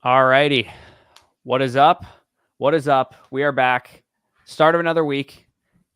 All righty. What is up? What is up? We are back. Start of another week.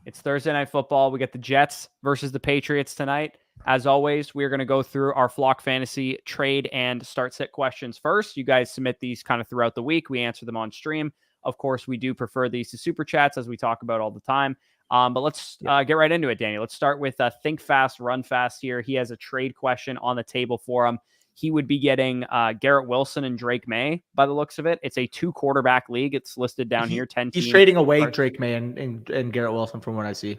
It's Thursday Night Football. We got the Jets versus the Patriots tonight. As always, we are going to go through our Flock Fantasy trade and start sit questions first. You guys submit these kind of throughout the week. We answer them on stream. Of course, we do prefer these to super chats, as we talk about all the time. But let's get right into it, Danny. Let's start with Think Fast, Run Fast here. He has a trade question on the table for him. He would be getting Garrett Wilson and Drake May by the looks of it. It's a 2-quarterback league. It's listed down here. 10 He's teams. trading away Drake May and Garrett Wilson from what I see.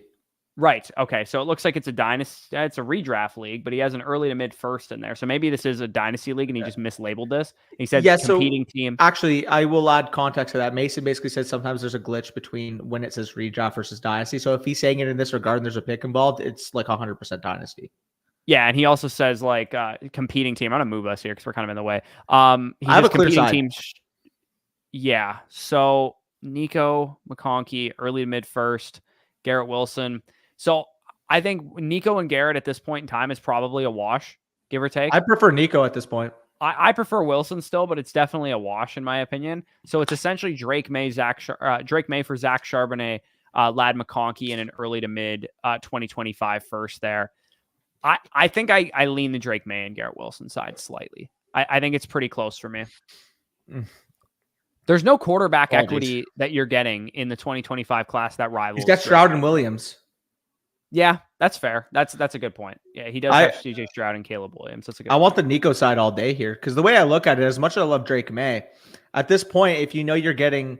Right. Okay. So it looks like it's a dynasty. It's a redraft league, but he has an early to mid first in there. So maybe this is a dynasty league and he just mislabeled this. He said competing team. Actually, I will add context to that. Mason basically said sometimes there's a glitch between when it says redraft versus dynasty. So if he's saying it in this regard and there's a pick involved, it's like 100% dynasty. Yeah, and he also says like competing team. I'm gonna move us here because we're kind of in the way. I have a clear side. Yeah. So Nico McConkey, early to mid first, Garrett Wilson. So I think Nico and Garrett at this point in time is probably a wash, give or take. I prefer Nico at this point. I prefer Wilson still, but it's definitely a wash in my opinion. So it's essentially Drake May for Zach Charbonnet, Ladd McConkey, and an early to mid 2025 first there. I think I lean the Drake May and Garrett Wilson side slightly. I think it's pretty close for me. There's no quarterback equity that you're getting in the 2025 class that rivals. He's got Stroud and Williams. Yeah, that's fair. That's a good point. Yeah, he does have CJ Stroud and Caleb Williams. That's a good point. Want the Nico side all day here because the way I look at it, as much as I love Drake May, at this point, if you know you're getting,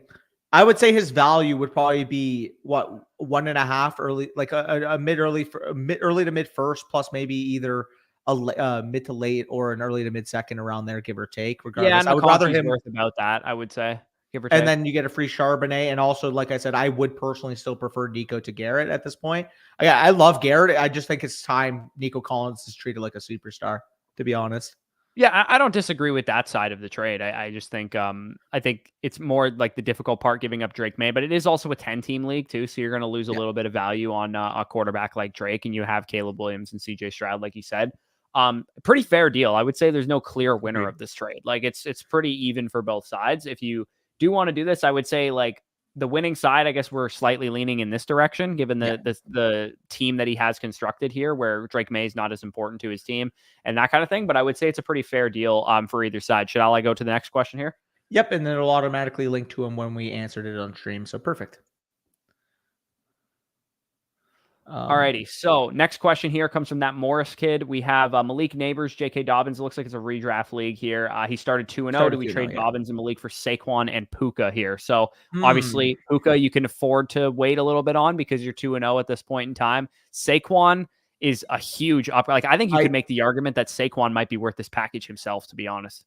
I would say his value would probably be what 1.5 early, like a early to mid first, plus maybe either a mid to late or an early to mid second around there, give or take. Regardless, yeah, and I would rather him worth about that. I would say, give or take. And then you get a free Charbonnet, and also, like I said, I would personally still prefer Nico to Garrett at this point. Yeah, I love Garrett. I just think it's time Nico Collins is treated like a superstar, to be honest. Yeah, I don't disagree with that side of the trade. I just think I think it's more like the difficult part giving up Drake May, but it is also a 10-team league too, so you're going to lose a little bit of value on a quarterback like Drake, and you have Caleb Williams and CJ Stroud, like you said. Pretty fair deal. I would say there's no clear winner of this trade. Like it's pretty even for both sides. If you do want to do this, I would say like the winning side, I guess we're slightly leaning in this direction, given the team that he has constructed here, where Drake May is not as important to his team and that kind of thing. But I would say it's a pretty fair deal for either side. Should I go to the next question here? Yep, and then it'll automatically link to him when we answered it on stream. So perfect. Alrighty, so next question here comes from that Morris kid. We have Malik Neighbors, J.K. Dobbins. It looks like it's a redraft league here. He started 2-0. Do we trade Dobbins and Malik for Saquon and Puka here? So obviously, Puka you can afford to wait a little bit on because you're 2-0 at this point in time. Saquon is a huge up. Like I think you could make the argument that Saquon might be worth this package himself, to be honest.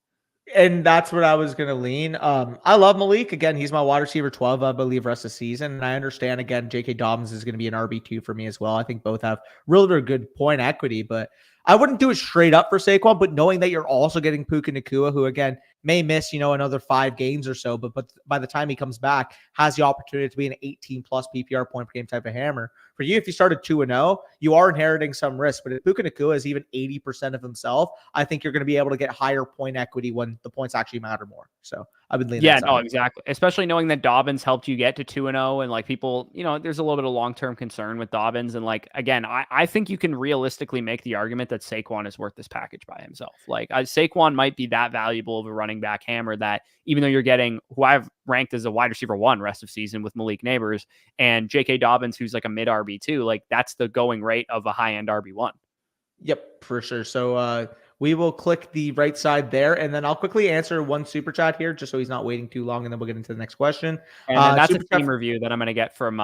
And that's what I was going to lean. I love Malik. Again, he's my wide receiver 12, I believe, rest of the season. And I understand, again, J.K. Dobbins is going to be an RB2 for me as well. I think both have really good point equity, but I wouldn't do it straight up for Saquon, but knowing that you're also getting Puka Nacua, who, again, may miss, another 5 games or so, but by the time he comes back, has the opportunity to be an 18-plus PPR point per game type of hammer. For you, if you started 2-0, you are inheriting some risk, but if Puka Nacua is even 80% of himself, I think you're going to be able to get higher point equity when the points actually matter more. So I would lean. Yeah, no, exactly. Especially knowing that Dobbins helped you get to 2-0, and like people, there's a little bit of long-term concern with Dobbins, and like again, I think you can realistically make the argument that Saquon is worth this package by himself. Like Saquon might be that valuable of a running back hammer that even though you're getting who I've ranked as a wide receiver 1 rest of season with Malik Neighbors and J.K. Dobbins, who's like a mid RB2, like that's the going rate of a high-end RB1. Yep, for sure. So we will click the right side there, and then I'll quickly answer one super chat here just so he's not waiting too long, and then we'll get into the next question. And then that's a team review that I'm going to get from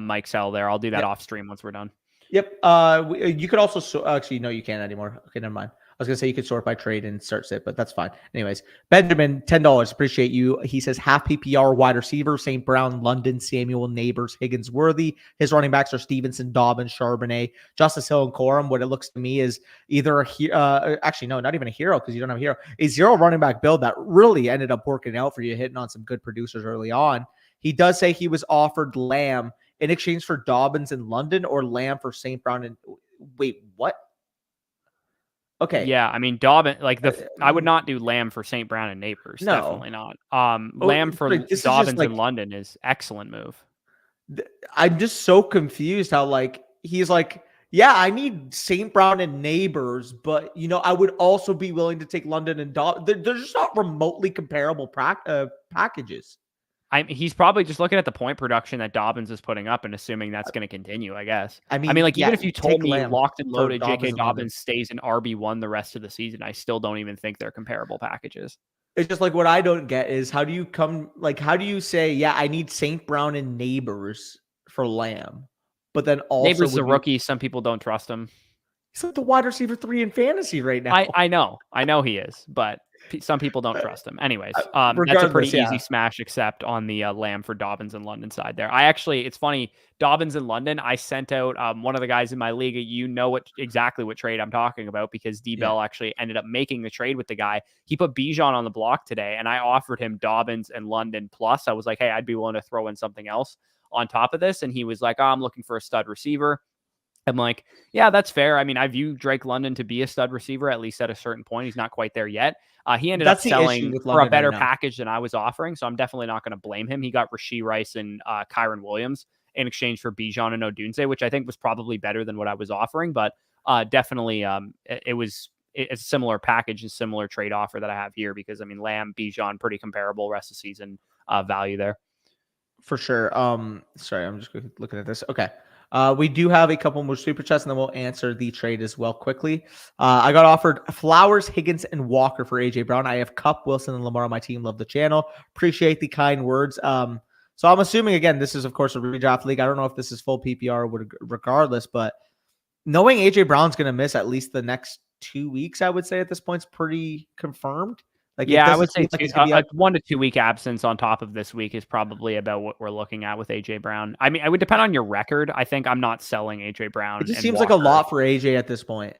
Mike Sell there. I'll do that off stream once we're done. Yep. You could also actually, no, you can't anymore. Okay, never mind. I was going to say you could sort by trade and start sit, but that's fine. Anyways, Benjamin, $10. Appreciate you. He says half PPR wide receiver, St. Brown, London, Samuel, Neighbors, Higgins, Worthy. His running backs are Stevenson, Dobbins, Charbonnet, Justice Hill, and Corum. What it looks to me is either actually, no, not even a hero because you don't have a hero. A 0 running back build that really ended up working out for you, hitting on some good producers early on. He does say he was offered Lamb in exchange for Dobbins in London or Lamb for St. Brown. And wait, what? Okay. Yeah, I mean Dobbin, like I would not do Lamb for St. Brown and Neighbors. No. Definitely not. Oh, Lamb for but this is just Dobbins like in London is excellent move. I'm just so confused how like he's like, yeah, I need St. Brown and Neighbors, but I would also be willing to take London and they're just not remotely comparable packages. He's probably just looking at the point production that Dobbins is putting up and assuming that's going to continue, I guess. I I mean, mean, like, even yeah, if you told take me Lamb locked and for loaded Dobbins J.K. and London. Dobbins stays in RB1 the rest of the season, I still don't even think they're comparable packages. It's just like what I don't get is how do you say, yeah, I need St. Brown and Neighbors for Lamb, but then also Neighbors is a rookie. Some people don't trust him. He's like the wide receiver 3 in fantasy right now. I know he is, but some people don't trust him. Anyways, that's a pretty easy smash accept on the Lamb for Dobbins and London side there. It's funny, Dobbins and London, I sent out one of the guys in my league. Exactly what trade I'm talking about because D-Bell actually ended up making the trade with the guy. He put Bijan on the block today, and I offered him Dobbins and London plus. I was like, hey, I'd be willing to throw in something else on top of this. And he was like, I'm looking for a stud receiver. I'm like, yeah, that's fair. I mean, I view Drake London to be a stud receiver, at least at a certain point. He's not quite there yet. He ended up selling for a better package than I was offering, so I'm definitely not going to blame him. He got Rashee Rice and Kyron Williams in exchange for Bijan and Odunze, which I think was probably better than what I was offering, but definitely it's a similar package and similar trade offer that I have here because, I mean, Lamb, Bijan, pretty comparable rest of season value there. For sure. Sorry, I'm just looking at this. Okay. We do have a couple more super chats, and then we'll answer the trade as well quickly. I got offered Flowers, Higgins, and Walker for AJ Brown. I have Cup, Wilson, and Lamar on my team. Love the channel. Appreciate the kind words. So I'm assuming, again, this is, of course, a redraft league. I don't know if this is full PPR regardless, but knowing AJ Brown's going to miss at least the next 2 weeks, I would say at this point, is pretty confirmed. Like, yeah, I would say a 1 to 2 week absence on top of this week is probably about what we're looking at with AJ Brown. I mean, it would depend on your record. I think I'm not selling AJ Brown. It just seems like a lot for AJ at this point.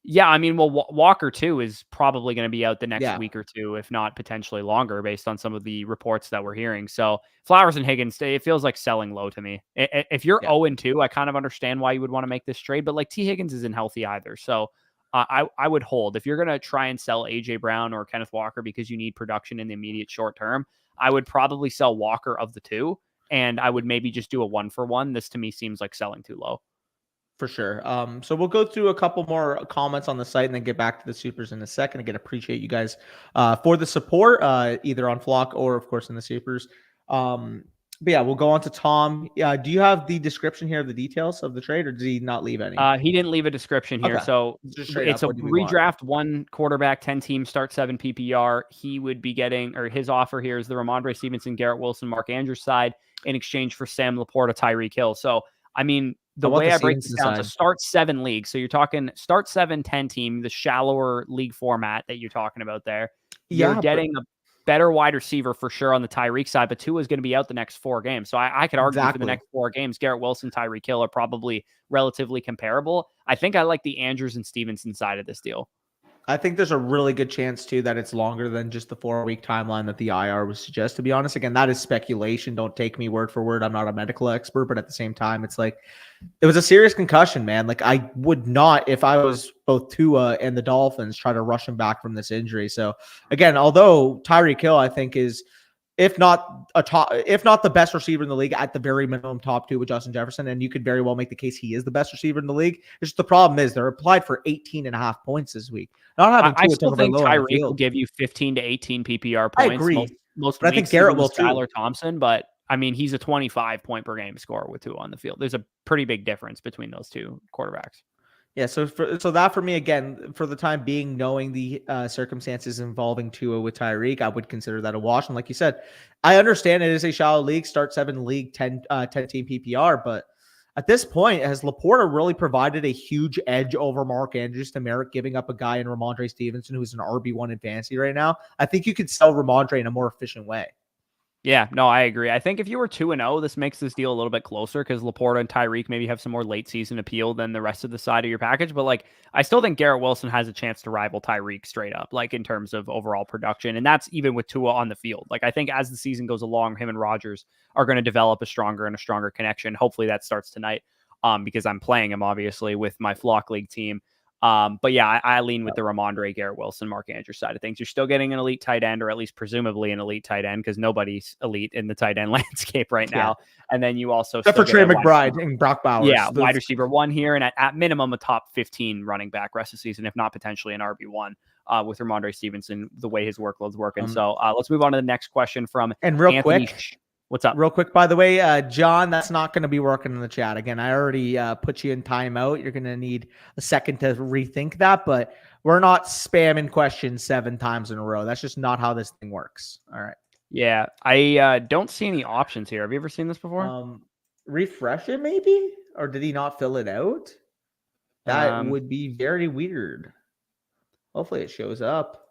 Yeah, I mean, well, Walker too is probably going to be out the next week or two, if not potentially longer, based on some of the reports that we're hearing. So Flowers and Higgins, it feels like selling low to me. If you're 0-2, I kind of understand why you would want to make this trade, but like T. Higgins isn't healthy either. So I would hold. If you're going to try and sell AJ Brown or Kenneth Walker because you need production in the immediate short term, I would probably sell Walker of the two, and I would maybe just do a 1-for-1. This to me seems like selling too low. For sure. So we'll go through a couple more comments on the site and then get back to the supers in a second. Again, appreciate you guys for the support, either on Flock or, of course, in the supers. But yeah, we'll go on to Tom. Do you have the description here of the details of the trade, or did he not leave any? He didn't leave a description here. Okay. So it's a redraft, 1 quarterback, 10 teams, start 7 PPR. He would be getting, or his offer here is the Ramondre Stevenson, Garrett Wilson, Mark Andrews side in exchange for Sam Laporta, Tyreek Hill. So, I mean, the way I break this down, it's a start 7 league. So you're talking start 7, 10 team, the shallower league format that you're talking about there. You're getting a better wide receiver for sure on the Tyreek side, but Tua is going to be out the next 4 games. So I could argue for the next 4 games, Garrett Wilson, Tyreek Hill are probably relatively comparable. I think I like the Andrews and Stevenson side of this deal. I think there's a really good chance, too, that it's longer than just the 4-week timeline that the IR would suggest, to be honest. Again, that is speculation. Don't take me word for word. I'm not a medical expert, but at the same time, it's like, it was a serious concussion, man. Like, I would not, if I was both Tua and the Dolphins, try to rush him back from this injury. So, again, although Tyreek Hill, I think, is, if not the best receiver in the league, at the very minimum top 2 with Justin Jefferson, and you could very well make the case he is the best receiver in the league. It's just the problem is they're applied for 18.5 points this week. Not having I still think Tyreek will give you 15 to 18 PPR points. I agree. Most but I think Garrett will too. Skylar Thompson, but I mean, he's a 25 point per game scorer with Tua on the field. There's a pretty big difference between those 2 quarterbacks. Yeah, so that for me, again, for the time being, knowing the circumstances involving Tua with Tyreek, I would consider that a wash. And like you said, I understand it is a shallow league, start 7 league, 10 team PPR, but at this point, has Laporta really provided a huge edge over Mark Andrews to merit giving up a guy in Ramondre Stevenson who's an RB1 in fantasy right now? I think you could sell Ramondre in a more efficient way. Yeah, no, I agree. I think if you were 2-0, this makes this deal a little bit closer because Laporta and Tyreek maybe have some more late season appeal than the rest of the side of your package. But like, I still think Garrett Wilson has a chance to rival Tyreek straight up, like in terms of overall production. And that's even with Tua on the field. Like, I think as the season goes along, him and Rodgers are going to develop a stronger connection. Hopefully that starts tonight because I'm playing him obviously with my Flock League team. But yeah, I lean with the Ramondre, Garrett Wilson, Mark Andrews side of things. You're still getting an elite tight end, or at least presumably an elite tight end, because nobody's elite in the tight end landscape right now. And then you also except for still Trey get McBride and Brock Bowers. Yeah, wide receiver 1 here, and at minimum a top 15 running back rest of the season, if not potentially an RB1 with Ramondre Stevenson, the way his workload's working. So let's move on to the next question from Anthony. Quick. What's up? Real quick, by the way, John, that's not going to be working in the chat. Again, I already put you in timeout. You're going to need a second to rethink that, but we're not spamming questions 7 times in a row. That's just not how this thing works. All right. Yeah, I don't see any options here. Have you ever seen this before? Refresh it, maybe? Or did he not fill it out? That would be very weird. Hopefully it shows up.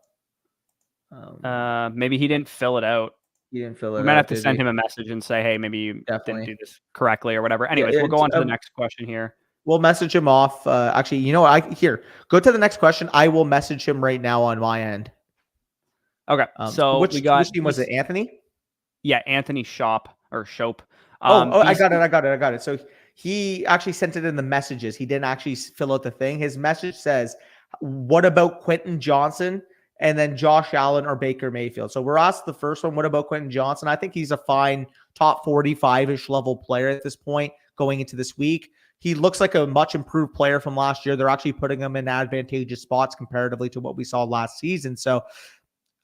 Maybe he didn't fill it out. He didn't fill it out. We might have to send him a message and say, hey, maybe you didn't do this correctly or whatever. Anyways, we'll go on to the next question here. We'll message him off. Actually, you know what? Go to the next question. I will message him right now on my end. Okay. So which team was it? Anthony? Yeah, Anthony Shope. I got it. So he actually sent it in the messages. He didn't actually fill out the thing. His message says, what about Quentin Johnson? And then Josh Allen or Baker Mayfield. So we're asked the first one, what about Quentin Johnson? I think he's a fine top 45-ish level player at this point going into this week. He looks like a much improved player from last year. They're actually putting him in advantageous spots comparatively to what we saw last season. So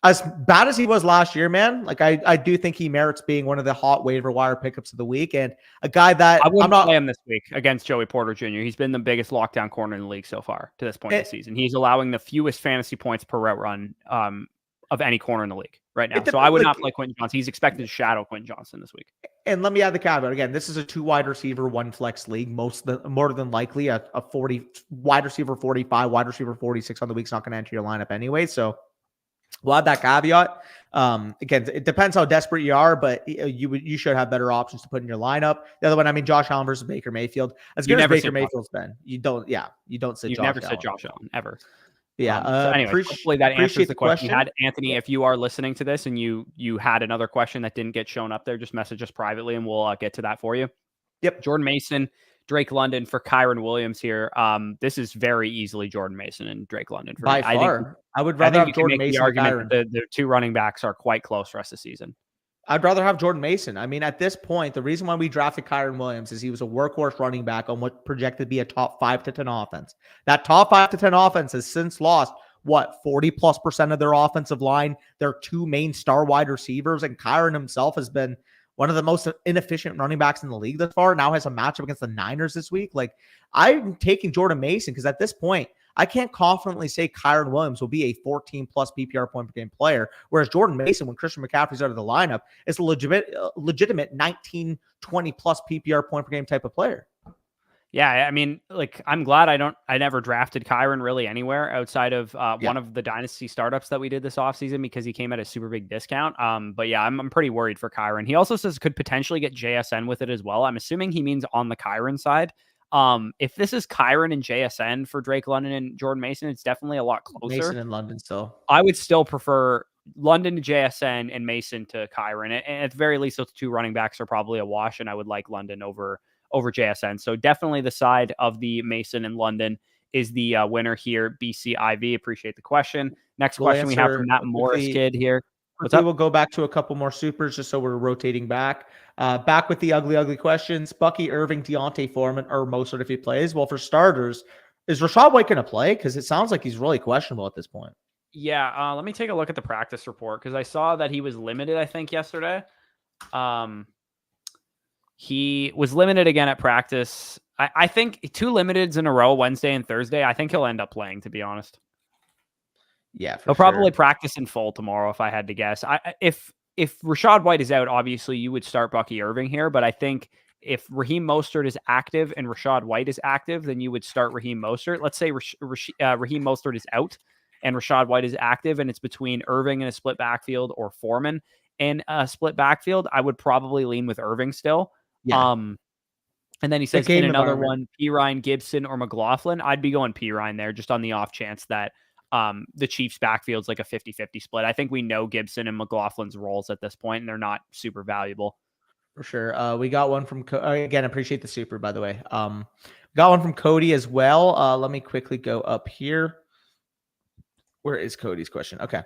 as bad as he was last year, man, like I do think he merits being one of the hot waiver wire pickups of the week, and a guy that I wouldn't play him this week against Joey Porter Jr. He's been the biggest lockdown corner in the league so far to this point in the season. He's allowing the fewest fantasy points per route run of any corner in the league right now. So I would not play Quentin Johnson. He's expected to shadow Quentin Johnson this week. And let me add the caveat again. This is a 2 wide receiver, 1 flex league. More than likely a 40 wide receiver 45, wide receiver 46 on the week's not going to enter your lineup anyway. So we'll add that caveat. Again, it depends how desperate you are, but you should have better options to put in your lineup. The other one, I mean, Josh Allen versus Baker Mayfield. As good as Baker Mayfield's been, you don't sit. You've never said Josh Allen ever. Yeah. So anyway, hopefully that answers the question you had. Anthony, if you are listening to this and you had another question that didn't get shown up there, just message us privately and we'll get to that for you. Yep. Jordan Mason, Drake London for Kyron Williams here. This is very easily Jordan Mason and Drake London for by me. far. I would rather have Jordan Mason. The argument that the 2 running backs are quite close for rest of the season. I'd rather have Jordan Mason. I mean, at this point, the reason why we drafted Kyron Williams is he was a workhorse running back on what projected to be a top 5 to 10 offense. That top 5 to 10 offense has since lost 40+% of their offensive line. Their 2 main star wide receivers, and Kyron himself has been one of the most inefficient running backs in the league thus far. Now has a matchup against the Niners this week. Like, I'm taking Jordan Mason because at this point, I can't confidently say Kyron Williams will be a 14+ PPR point per game player, whereas Jordan Mason, when Christian McCaffrey's out of the lineup, is a legitimate 19, 20+ PPR point per game type of player. Yeah, I mean, like, I'm glad I never drafted Kyron really anywhere outside of one of the Dynasty startups that we did this offseason because he came at a super big discount. But yeah, I'm pretty worried for Kyron. He also says could potentially get JSN with it as well. I'm assuming he means on the Kyron side. If this is Kyron and JSN for Drake London and Jordan Mason, it's definitely a lot closer. Mason and London still. I would still prefer London to JSN and Mason to Kyron. And at the very least, those 2 running backs are probably a wash, and I would like London over JSN. So definitely the side of the Mason and London is the winner here. BCIV, appreciate the question. Next question we have from Matt Morris kid here. What's up? We'll go back to a couple more supers just so we're rotating back. Back with the ugly questions. Bucky Irving, Deontay Foreman, or Mostert if he plays. Well, for starters, is Rachaad White going to play? Because it sounds like he's really questionable at this point. Yeah, let me take a look at the practice report because I saw that he was limited, I think, yesterday. He was limited again at practice. I think 2 limiteds in a row, Wednesday and Thursday. I think he'll end up playing, to be honest. Yeah, he'll probably practice in full tomorrow, if I had to guess. If Rachaad White is out, obviously you would start Bucky Irving here. But I think if Raheem Mostert is active and Rachaad White is active, then you would start Raheem Mostert. Let's say Raheem Mostert is out and Rachaad White is active, and it's between Irving in a split backfield or Foreman in a split backfield. I would probably lean with Irving still. Yeah. And then he says in another one, Pirine, Gibson, or McLaughlin. I'd be going Pirine there just on the off chance that the Chiefs backfield's like a 50-50 split. I think we know Gibson and McLaughlin's roles at this point, and they're not super valuable. For sure. We got one from, again, appreciate the super, by the way. Got one from Cody as well. Let me quickly go up here. Where is Cody's question? Okay.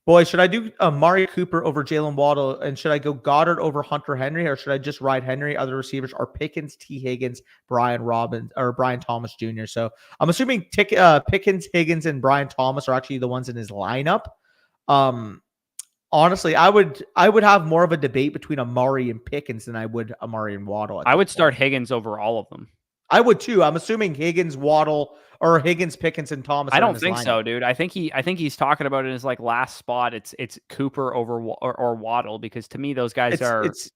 Boys, should I do Amari Cooper over Jalen Waddle? And should I go Goddard over Hunter Henry? Or should I just ride Henry? Other receivers are Pickens, T. Higgins, Brian Thomas Jr. So I'm assuming Pickens, Higgins, and Brian Thomas are actually the ones in his lineup. Honestly, I would have more of a debate between Amari and Pickens than I would Amari and Waddle. I would start Higgins over all of them. I would too. I'm assuming Higgins, Waddle, or Higgins, Pickens, and Thomas. I don't think so, dude. I think he's talking about it as like last spot. It's Cooper over or Waddle, because to me those guys it's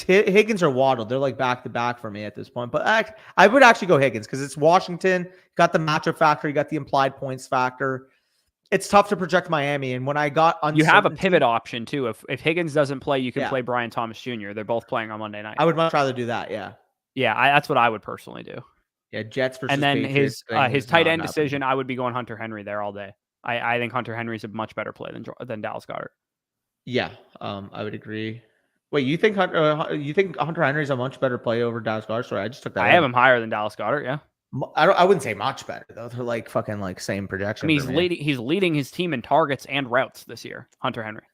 Higgins or Waddle. They're like back to back for me at this point. But I would actually go Higgins because it's Washington. Got the matchup factor. You got the implied points factor. It's tough to project Miami, and when I got you have a pivot option too. If Higgins doesn't play, you can play Brian Thomas Jr. They're both playing on Monday night. I would much rather do that. Yeah. Yeah, that's what I would personally do. Yeah, Jets versus and then Patriots his tight end decision, I would be going Hunter Henry there all day. I think Hunter Henry is a much better play than Dallas Goedert. Yeah, I would agree. Wait, you think Hunter Henry is a much better play over Dallas Goedert? Sorry, I just took that. I have him higher than Dallas Goedert. Yeah, I wouldn't say much better though. They're like fucking like same projection. I mean, he's leading his team in targets and routes this year. Hunter Henry.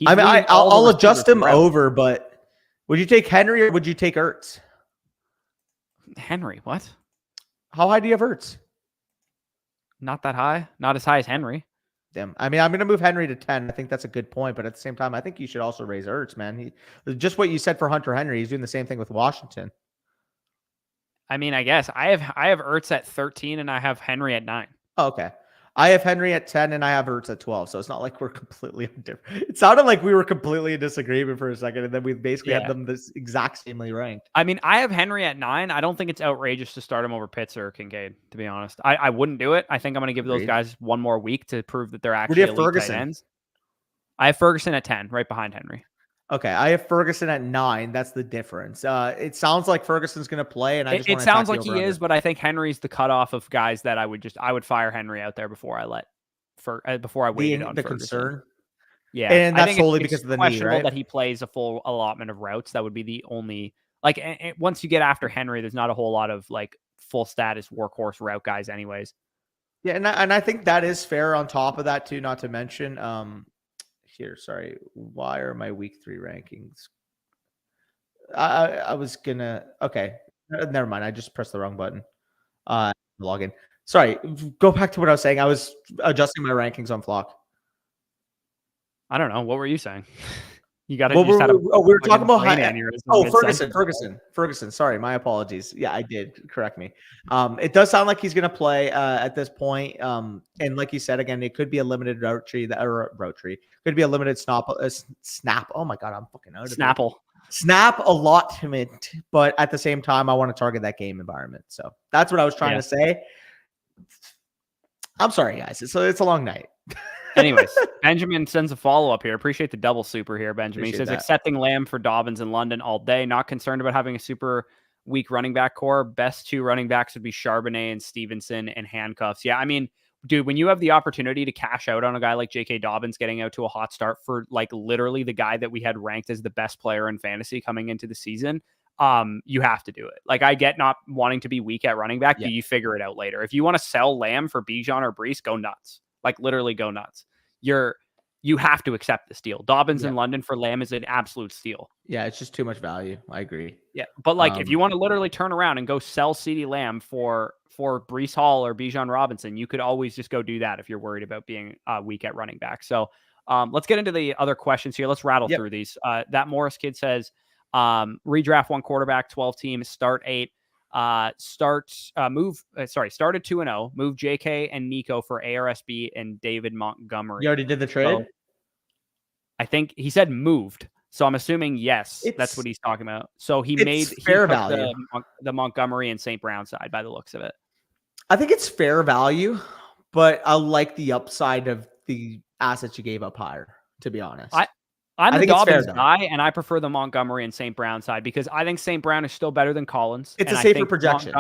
I'll adjust him over, but would you take Henry or would you take Ertz? Henry, what? How high do you have Ertz? Not that high. Not as high as Henry. Damn. I mean, I'm going to move Henry to 10. I think that's a good point. But at the same time, I think you should also raise Ertz, man. Just what you said for Hunter Henry. He's doing the same thing with Washington. I mean, I guess I have Ertz at 13 and I have Henry at 9. Oh, okay. I have Henry at 10 and I have Ertz at 12. So it's not like we're completely different. It sounded like we were completely in disagreement for a second. And then we basically had them this exact samely ranked. I mean, I have Henry at 9. I don't think it's outrageous to start him over Pitts or Kincaid, to be honest. I wouldn't do it. I think I'm going to give those guys one more week to prove that they're actually elite tight ends. I have Ferguson at 10, right behind Henry. Okay, I have Ferguson at 9. That's the difference. It sounds like Ferguson's going to play, and it sounds like he is, but I think Henry's the cutoff of guys that I would fire Henry out there before I waited on the Ferguson. Concern. Yeah, and that's solely because of the knee, right? That he plays a full allotment of routes. That would be the only once you get after Henry, there's not a whole lot of like full status workhorse route guys, anyways. Yeah, and I think that is fair. On top of that, too, not to mention. Here, sorry. Why are my week 3 rankings? I was gonna. Okay, never mind. I just pressed the wrong button. Login. Sorry. Go back to what I was saying. I was adjusting my rankings on Flock. I don't know. What were you saying? You got to. We were talking about Ferguson. Sorry, my apologies. Yeah, I did. Correct me. It does sound like he's going to play at this point. And like you said, again, it could be a limited route tree. Could be a limited snap. Oh my god, I'm fucking out of Snapple. Snap allotment, but at the same time, I want to target that game environment. So that's what I was trying to say. I'm sorry, guys. It's a long night. Anyways, Benjamin sends a follow-up here. Appreciate the double super here, Benjamin. He says, accepting Lamb for Dobbins in London all day. Not concerned about having a super weak running back core. Best 2 running backs would be Charbonnet and Stevenson and handcuffs. Yeah, I mean, dude, when you have the opportunity to cash out on a guy like J.K. Dobbins getting out to a hot start for like literally the guy that we had ranked as the best player in fantasy coming into the season, you have to do it. Like, I get not wanting to be weak at running back, but you figure it out later. If you want to sell Lamb for Bijan or Breece, go nuts. Like, literally go nuts. You have to accept this deal. Dobbins in London for Lamb is an absolute steal. Yeah, it's just too much value. I agree. Yeah, but like if you want to literally turn around and go sell CeeDee Lamb for Breece Hall or Bijan Robinson, you could always just go do that if you're worried about being weak at running back. So let's get into the other questions here. Let's rattle through these. That Morris kid says, redraft 1 quarterback, 12 teams, start 8. Start at 2-0, move JK and Nico for ARSB and David Montgomery. You already did the trade? So, I think he said moved. So I'm assuming that's what he's talking about. So he fair value. The Montgomery and St. Brown side by the looks of it. I think it's fair value, but I like the upside of the assets you gave up higher, to be honest. I'm the Dobbins guy, and I prefer the Montgomery and St. Brown side because I think St. Brown is still better than Collins. It's a safer projection.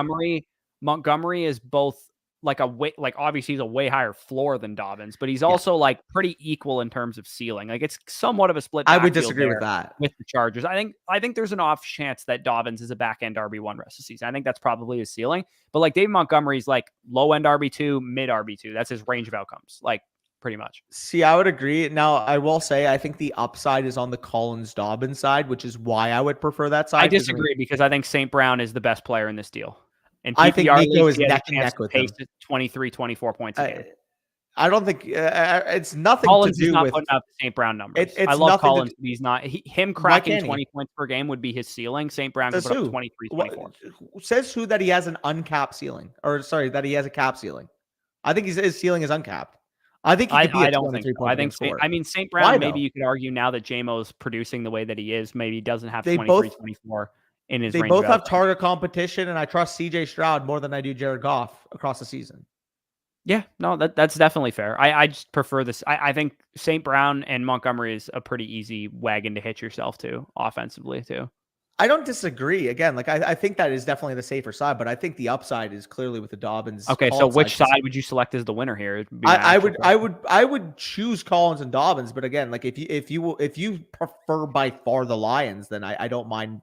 Montgomery is both like obviously he's a way higher floor than Dobbins, but he's also like pretty equal in terms of ceiling. Like it's somewhat of a split. I would disagree with that. With the Chargers. I think there's an off chance that Dobbins is a back end RB1 rest of the season. I think that's probably his ceiling. But like David Montgomery's like low end RB2, mid RB2. That's his range of outcomes. Like pretty much. See, I would agree. Now, I will say I think the upside is on the Collins-Dobbins side, which is why I would prefer that side. I disagree because I think St. Brown is the best player in this deal. And I think Nico is neck and neck with him. 23, 24 points a game. I don't think it's nothing Collins to do is not with putting up St. Brown numbers. I love Collins, but he's not. Him cracking 20 points per game would be his ceiling. St. Brown could put up 23, 24. Says who that he has an uncapped ceiling? Or sorry, that he has a cap ceiling. I think his ceiling is uncapped. I think he could be I don't think so. I think St. Brown, Why, maybe you could argue now that JMO's producing the way that he is, maybe he doesn't have 24 in his range. They both have target competition, and I trust CJ Stroud more than I do Jared Goff across the season. Yeah, no, that's definitely fair. I just prefer this. I think St. Brown and Montgomery is a pretty easy wagon to hitch yourself to offensively too. I don't disagree. Again, like I think that is definitely the safer side, but I think the upside is clearly with the Dobbins. Okay, so which side would you select as the winner here? I would choose Collins and Dobbins, but again, like if you prefer by far the Lions, then I don't mind.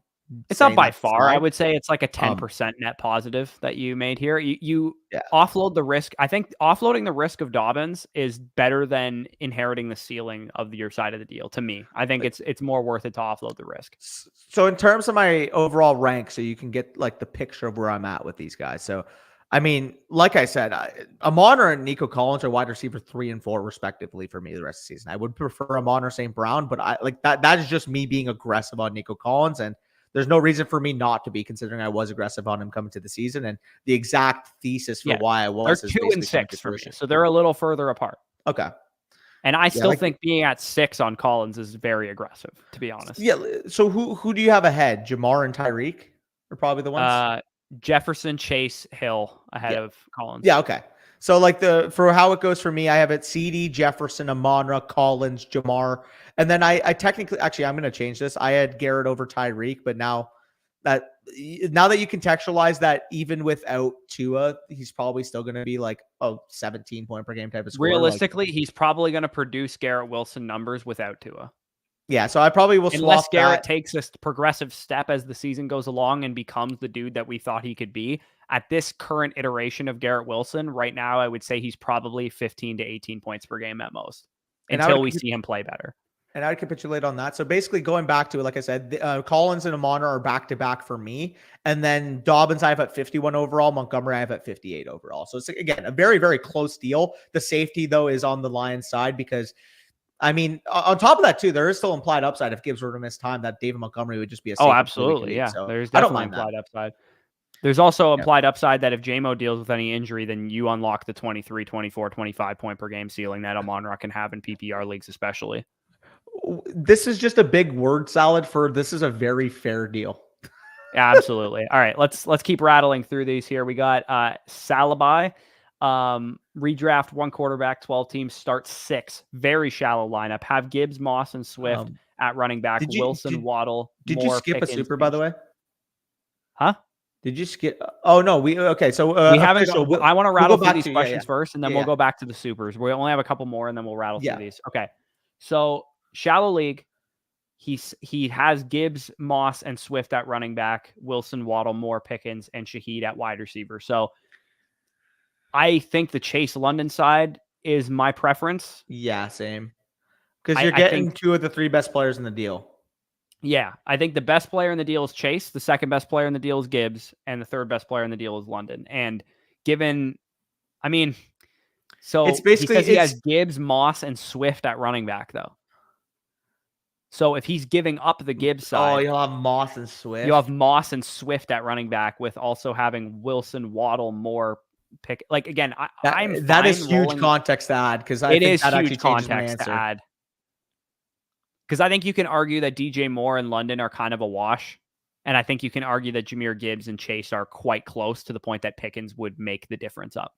It's not by far. I would say it's like a 10% net positive that you made here. You offload the risk. I think offloading the risk of Dobbins is better than inheriting the ceiling of your side of the deal. To me, I think it's more worth it to offload the risk. So in terms of my overall rank, so you can get like the picture of where I'm at with these guys. So, I mean, like I said, Amon and Nico Collins are wide receiver 3 and 4 respectively for me the rest of the season. I would prefer Amon or St. Brown, but I like that. That is just me being aggressive on Nico Collins, and there's no reason for me not to be, considering I was aggressive on him coming to the season, and the exact thesis for why I was. They're 2 and 6 for me, so they're a little further apart. Okay, and I still think being at 6 on Collins is very aggressive, to be honest. Yeah. So who do you have ahead? Jamar and Tyreek are probably the ones. Jefferson, Chase, Hill ahead of Collins. Yeah. Okay. So like for how it goes for me, I have it CD, Jefferson, Amonra, Collins, Jamar. And then I technically, actually, I'm going to change this. I had Garrett over Tyreek, but now that you contextualize that, even without Tua, he's probably still going to be like a 17 point per game type of score. Realistically, he's probably going to produce Garrett Wilson numbers without Tua. Yeah, so I probably will swap unless Garrett takes a progressive step as the season goes along and becomes the dude that we thought he could be. At this current iteration of Garrett Wilson, right now, I would say he's probably 15 to 18 points per game at most until we see him play better. And I would capitulate on that. So basically going back to it, like I said, Collins and Amon are back-to-back for me. And then Dobbins I have at 51 overall. Montgomery I have at 58 overall. So it's, again, a very, very close deal. The safety, though, is on the Lions side because, I mean, on top of that, too, there is still implied upside if Gibbs were to miss time that David Montgomery would just be a safety. Oh, absolutely. Yeah. So there's definitely implied upside. There's also implied upside that if JMO deals with any injury, then you unlock the 23, 24, 25 point per game ceiling that Amon-Ra can have in PPR leagues, especially. This is just a big word salad for this is a very fair deal. Absolutely. All right, let's keep rattling through these here. We got Salabai, redraft 1 quarterback, 12 teams, start 6. Very shallow lineup. Have Gibbs, Moss, and Swift at running back. Wilson, Waddle. Did you skip Pickens, a super, by the way? Huh? Did you skip? Oh no, okay. So we haven't. So I want to rattle through these questions first, and then we'll go back to the supers. We only have a couple more, and then we'll rattle through these. Okay. So shallow league, he has Gibbs, Moss, and Swift at running back, Wilson, Waddle, Moore, Pickens, and Shaheed at wide receiver. So I think the Chase London side is my preference. Yeah, same. Because you're getting 2 of the 3 best players in the deal. Yeah, I think the best player in the deal is Chase. The second best player in the deal is Gibbs. And the third best player in the deal is London. And given, I mean, so it's basically he has Gibbs, Moss, and Swift at running back, though. So if he's giving up the Gibbs side, you'll have Moss and Swift. You have Moss and Swift at running back with also having Wilson, Waddle, Moore, pick. Like again, that is huge context to add because I think that huge context to add. Because I think you can argue that DJ Moore and London are kind of a wash. And I think you can argue that Jahmyr Gibbs and Chase are quite close to the point that Pickens would make the difference up.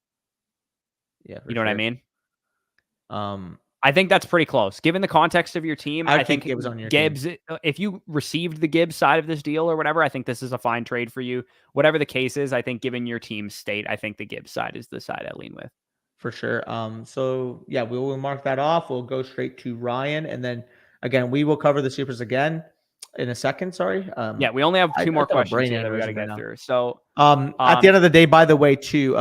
Yeah. You know what I mean? I think that's pretty close. Given the context of your team, I I think Gibbs on your Gibbs, team. if you received the Gibbs side of this deal or whatever, I think this is a fine trade for you. Whatever the case is, I think given your team's state, I think the Gibbs side is the side I lean with. For sure. So yeah, we will mark that off. We'll go straight to Ryan, and then again, we will cover the supers again in a second. Sorry. Yeah, we only have two more have a questions brain here that we got to aneurysm right get now. through. So, at the end of the day, by the way, too,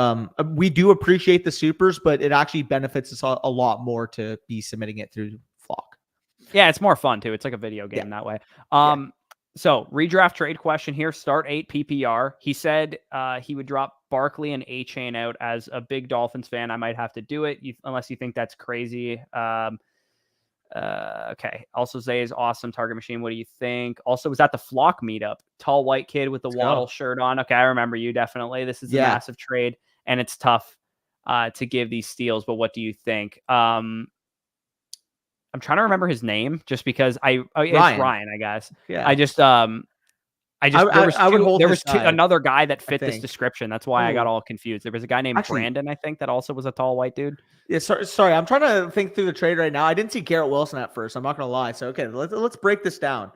we do appreciate the supers, but it actually benefits us a lot more to be submitting it through Flock. Yeah, it's more fun too. It's like a video game that way. So redraft trade question here. Start 8 PPR. He said he would drop Barkley and A-Chain out. As a big Dolphins fan, I might have to do it unless you think that's crazy. Okay. Also, Zay is awesome. Target machine. What do you think? Also, was at the Flock meetup. Tall white kid with the Waddle shirt on. Okay, I remember you definitely. This is a massive trade, and it's tough to give these steals. But what do you think? I'm trying to remember his name just because it's Ryan, I guess. Yeah. There was another guy that fit this description. That's why I got all confused. There was a guy named Brandon, I think, that also was a tall white dude. Yeah, sorry. I'm trying to think through the trade right now. I didn't see Garrett Wilson at first. I'm not going to lie. So, okay, let's break this down.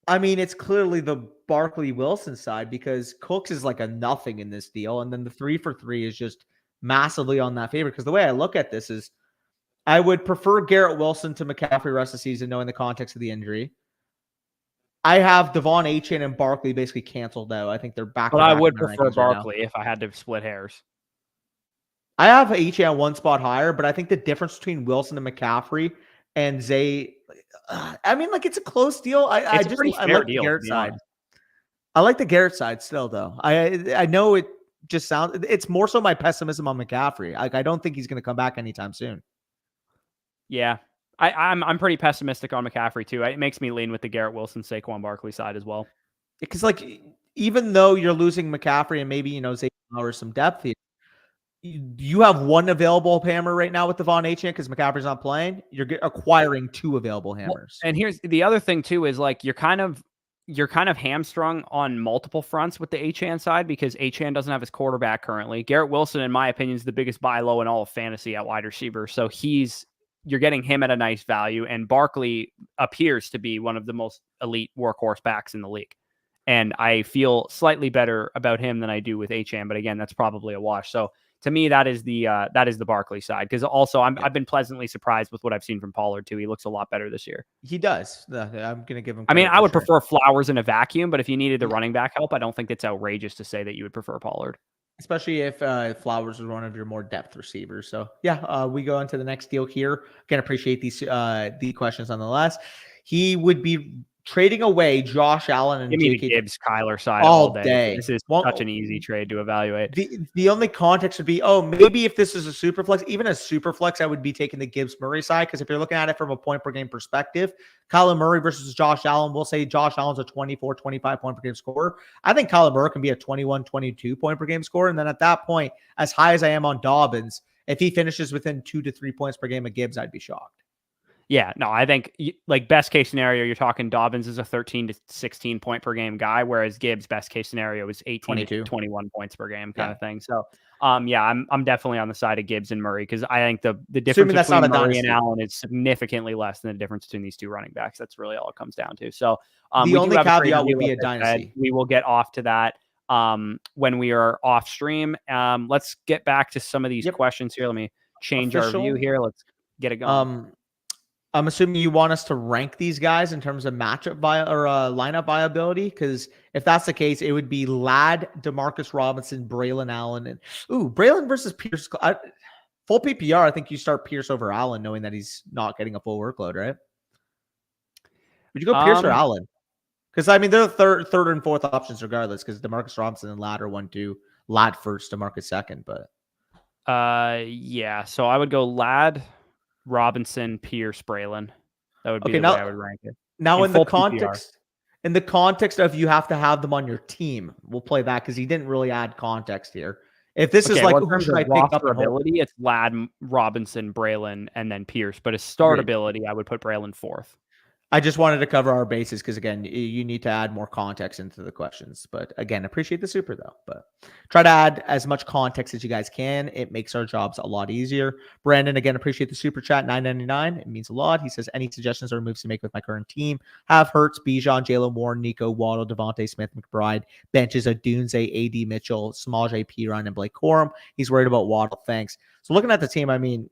I mean, it's clearly the Barkley Wilson side because Cooks is like a nothing in this deal. And then the 3 for 3 is just massively on that favor. Because the way I look at this is I would prefer Garrett Wilson to McCaffrey rest of the season, knowing the context of the injury. I have Devon Achane and Barkley basically canceled out. I think they're back. But I would prefer Barkley if I had to split hairs. I have Achane at one spot higher, but I think the difference between Wilson and McCaffrey and Zay, I mean, like it's a close deal. I like the Garrett side. I like the Garrett side still, though. I know it just sounds. It's more so my pessimism on McCaffrey. Like I don't think he's going to come back anytime soon. Yeah. I'm pretty pessimistic on McCaffrey too. It makes me lean with the Garrett Wilson, Saquon Barkley side as well. Because like even though you're losing McCaffrey and maybe Zay or some depth here, you have one available hammer right now with Devon Achane because McCaffrey's not playing. You're acquiring 2 available hammers. And here's the other thing too is like you're kind of hamstrung on multiple fronts with the Achane side because Achane doesn't have his quarterback currently. Garrett Wilson, in my opinion, is the biggest buy low in all of fantasy at wide receiver. So you're getting him at a nice value, and Barkley appears to be one of the most elite workhorse backs in the league. And I feel slightly better about him than I do with Achane, but again, that's probably a wash. So to me, that is the Barkley side. Because also I've been pleasantly surprised with what I've seen from Pollard too. He looks a lot better this year. He does. I'm going to give him. I mean, I would prefer Flowers in a vacuum, but if you needed the running back help, I don't think it's outrageous to say that you would prefer Pollard. Especially if Flowers is one of your more depth receivers. So yeah, we go into the next deal here. Again, appreciate these the questions nonetheless. He would be trading away Josh Allen and Give me the Gibbs Kyler side all day. This is such an easy trade to evaluate. The only context would be, maybe if this is a super flex, even a super flex, I would be taking the Gibbs Murray side because if you're looking at it from a point per game perspective, Kyler Murray versus Josh Allen, we'll say Josh Allen's a 24, 25 point per game scorer. I think Kyler Murray can be a 21, 22 point per game scorer. And then at that point, as high as I am on Dobbins, if he finishes within 2 to 3 points per game of Gibbs, I'd be shocked. Yeah, no, I think like best case scenario, you're talking Dobbins is a 13 to 16 point per game guy, whereas Gibbs best case scenario is 18 to 21 points per game kind of thing. So, I'm definitely on the side of Gibbs and Murray because I think the difference between Murray and Allen is significantly less than the difference between these two running backs. That's really all it comes down to. So, the only caveat would be a dynasty. We will get off to that when we are off stream. Let's get back to some of these questions here. Let me change our view here. Let's get it going. I'm assuming you want us to rank these guys in terms of matchup lineup viability, because if that's the case, it would be Ladd, Demarcus Robinson, Braylon Allen, and Braylon versus Pierce. Full PPR, I think you start Pierce over Allen, knowing that he's not getting a full workload, right? Would you go Pierce or Allen? Because I mean, they're the third and fourth options regardless. Because Demarcus Robinson and Ladd are 1-2. Ladd first, Demarcus second, but yeah. So I would go Ladd, Robinson, Pierce, Braylon. That would be the way I would rank it. Now, in the context of you have to have them on your team, we'll play that because he didn't really add context here. If this is like who should I pick up ability, it's Ladd, Robinson, Braylon, and then Pierce. But as start ability, I would put Braylon fourth. I just wanted to cover our bases because, again, you need to add more context into the questions. But again, appreciate the super, though. But try to add as much context as you guys can. It makes our jobs a lot easier. Brandon, again, appreciate the super chat, $9.99. It means a lot. He says, any suggestions or moves to make with my current team? Have Hurts, Bijan, Jalen Warren, Nico, Waddle, Devontae Smith, McBride, benches of Dunze, A.D. Mitchell, Small J. Ryan, and Blake Corum. He's worried about Waddle. Thanks. So looking at the team, I mean,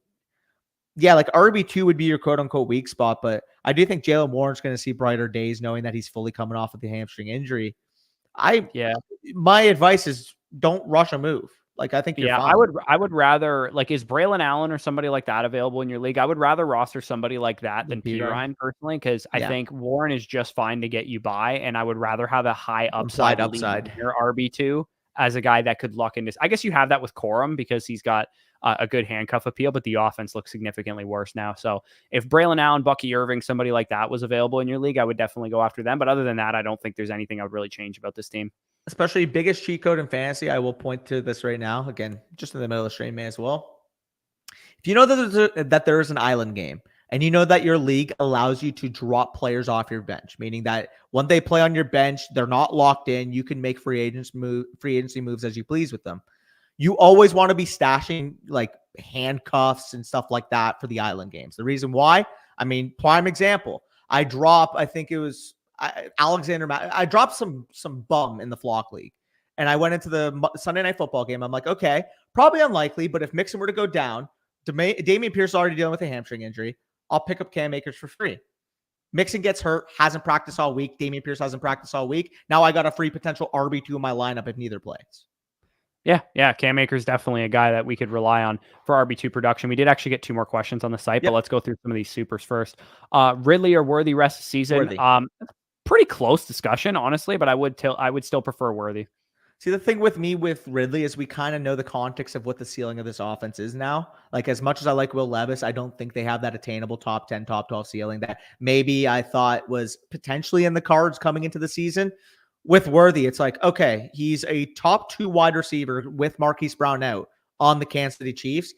yeah, like RB2 would be your quote unquote weak spot, but I do think Jalen Warren's going to see brighter days knowing that he's fully coming off of the hamstring injury. My advice is don't rush a move. Like, I think you're fine. I would rather, like, is Braylon Allen or somebody like that available in your league? I would rather roster somebody like that than P. Ryan personally, because I think Warren is just fine to get you by, and I would rather have a high upside your RB2 as a guy that could luck into. I guess you have that with Corum because he's got a good handcuff appeal, but the offense looks significantly worse now. So if Braylon Allen, Bucky Irving, somebody like that was available in your league, I would definitely go after them. But other than that, I don't think there's anything I would really change about this team. Especially biggest cheat code in fantasy. I will point to this right now. Again, just in the middle of the stream, may as well. If you know that there is an island game, and you know that your league allows you to drop players off your bench, meaning that when they play on your bench, they're not locked in. You can make free agency moves as you please with them. You always want to be stashing like handcuffs and stuff like that for the island games. The reason why, I mean, prime example, I think it was Alexander. I dropped some bum in the flock league, and I went into the Sunday Night Football game. I'm like, okay, probably unlikely, but if Mixon were to go down, Dameon Pierce is already dealing with a hamstring injury. I'll pick up Cam Akers for free. Mixon gets hurt, hasn't practiced all week. Dameon Pierce hasn't practiced all week. Now I got a free potential RB2 in my lineup if neither plays. Yeah. Cam Akers definitely a guy that we could rely on for RB2 production. We did actually get 2 more questions on the site, but let's go through some of these supers first. Ridley or Worthy rest of season? Pretty close discussion, honestly, but I would still prefer Worthy. See, the thing with me with Ridley is we kind of know the context of what the ceiling of this offense is now. Like, as much as I like Will Levis, I don't think they have that attainable top 10, top 12 ceiling that maybe I thought was potentially in the cards coming into the season. With Worthy, it's like, okay, he's a top 2 wide receiver with Marquise Brown out on the Kansas City Chiefs,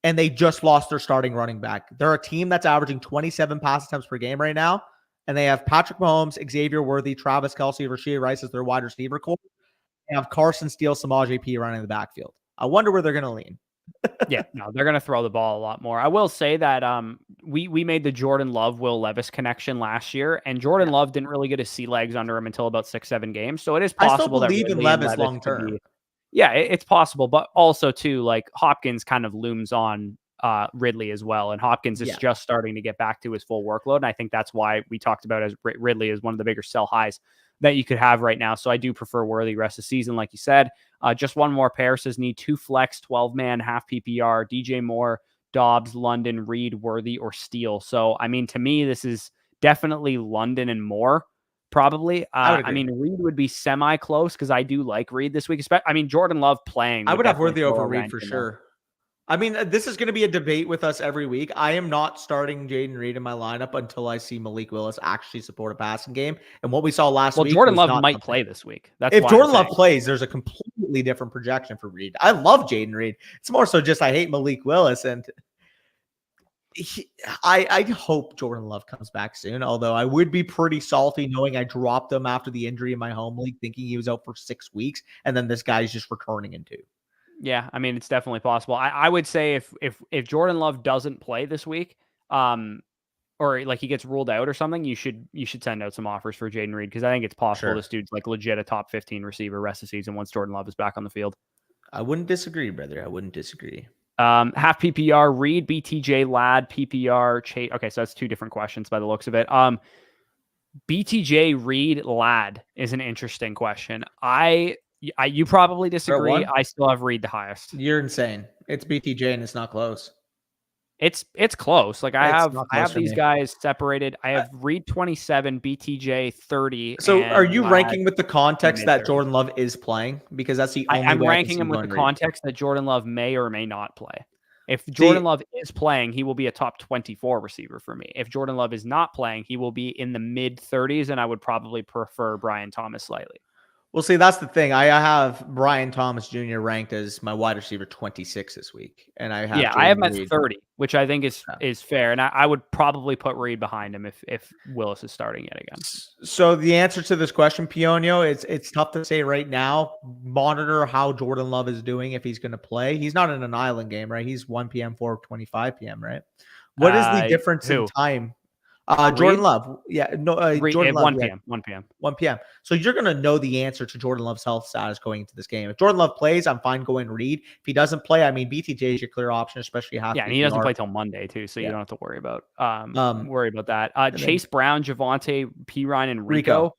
and they just lost their starting running back. They're a team that's averaging 27 pass attempts per game right now, and they have Patrick Mahomes, Xavier Worthy, Travis Kelce, Rashid Rice as their wide receiver core. They have Carson Steele, Samaj P running in the backfield. I wonder where they're going to lean. They're going to throw the ball a lot more. I will say that we made the Jordan Love, Will Levis connection last year, and Jordan Love didn't really get his sea legs under him until about 6-7 games. So it is possible I still believe in Levis long term. It's possible, but also too, like, Hopkins kind of looms on Ridley as well, and Hopkins is just starting to get back to his full workload, and I think that's why we talked about as Ridley as one of the bigger sell highs that you could have right now. So I do prefer Worthy rest of the season, like you said. Just one more pair says need 2 flex, 12-man, half PPR, DJ Moore, Dobbs, London, Reed, Worthy, or Steele. So, I mean, to me, this is definitely London and Moore, probably. I mean, Reed would be semi-close because I do like Reed this week. I mean, Jordan Love playing. I would have Worthy over Reed for sure. I mean, this is going to be a debate with us every week. I am not starting Jaden Reed in my lineup until I see Malik Willis actually support a passing game. And what we saw last week. Well, Jordan Love might play this week. If Jordan Love plays, there's a completely different projection for Reed. I love Jaden Reed. It's more so just I hate Malik Willis. And I hope Jordan Love comes back soon. Although I would be pretty salty knowing I dropped him after the injury in my home league, thinking he was out for 6 weeks. And then this guy's just returning in 2. Yeah, I mean, it's definitely possible. I would say if Jordan Love doesn't play this week, or like he gets ruled out or something, you should send out some offers for Jaden Reed, because I think it's possible this dude's like legit a top 15 receiver rest of the season once Jordan Love is back on the field. I wouldn't disagree, brother. I wouldn't disagree. Half PPR, Reed, BTJ, Lad, PPR, Chase. Okay, so that's 2 different questions by the looks of it. BTJ, Reed, Lad is an interesting question. You probably disagree. I still have Reed the highest. You're insane. It's BTJ and it's not close. It's close. Like I have these guys separated. I have Reed 27, BTJ 30. So are you ranking with the context that Jordan Love is playing? Because that's the only I'm ranking him with the context that Jordan Love may or may not play. If Jordan Love is playing, he will be a top 24 receiver for me. If Jordan Love is not playing, he will be in the mid 30s, and I would probably prefer Brian Thomas slightly. Well, see, that's the thing. I have Brian Thomas Jr. ranked as my wide receiver 26 this week, and I have I have him Jordan at Reed. 30, which I think Yeah. is fair. And I would probably put Reed behind him if Willis is starting yet again. So the answer to this question, Pionio, it's tough to say right now. Monitor how Jordan Love is doing if he's going to play. He's not in an island game, right? He's 1 p.m., 4:25 p.m., right? What is the difference in time? Jordan Love. Yeah, no, Jordan Love. 1 p.m. 1 p.m. 1 p.m. So you're going to know the answer to Jordan Love's health status going into this game. If Jordan Love plays, I'm fine going Reed. If he doesn't play, I mean, BTJ is your clear option, especially half. Yeah, and he doesn't play till Monday too, so you don't have to worry about that. Chase Brown, Javonte, Pirine, and Rico.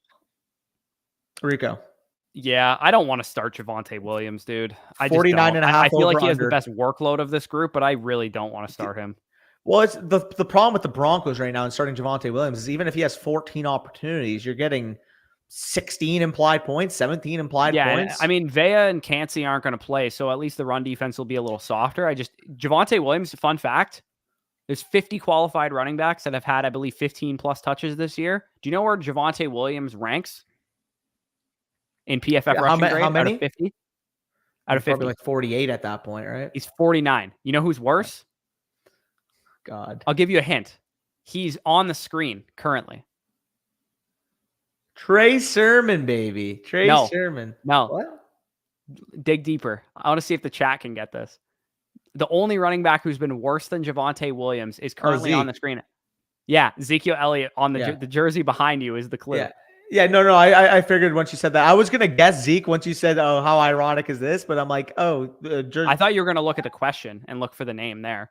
Yeah, I don't want to start Javonte Williams, dude. 49.5. I feel like he has the best workload of this group, but I really don't want to start him. Well, it's the problem with the Broncos right now and starting Javonte Williams is even if he has 14 opportunities, you're getting 16 implied points, 17 implied points. I mean, Vea and Cansey aren't going to play, so at least the run defense will be a little softer. Javonte Williams, fun fact, there's 50 qualified running backs that have had, I believe, 15 plus touches this year. Do you know where Javonte Williams ranks in PFF rushing grade? How many? Out of 50? Out of 50. Probably like 48 at that point, right? He's 49. You know who's worse? God. I'll give you a hint. He's on the screen currently. Trey Sermon, baby. Trey Sermon. No. What? Dig deeper. I want to see if the chat can get this. The only running back who's been worse than Javonte Williams is currently on the screen. Yeah, Ezekiel Elliott on the jersey behind you is the clue. Yeah, no. I figured once you said that. I was going to guess Zeke once you said, oh, how ironic is this? But I'm like, jersey. I thought you were going to look at the question and look for the name there.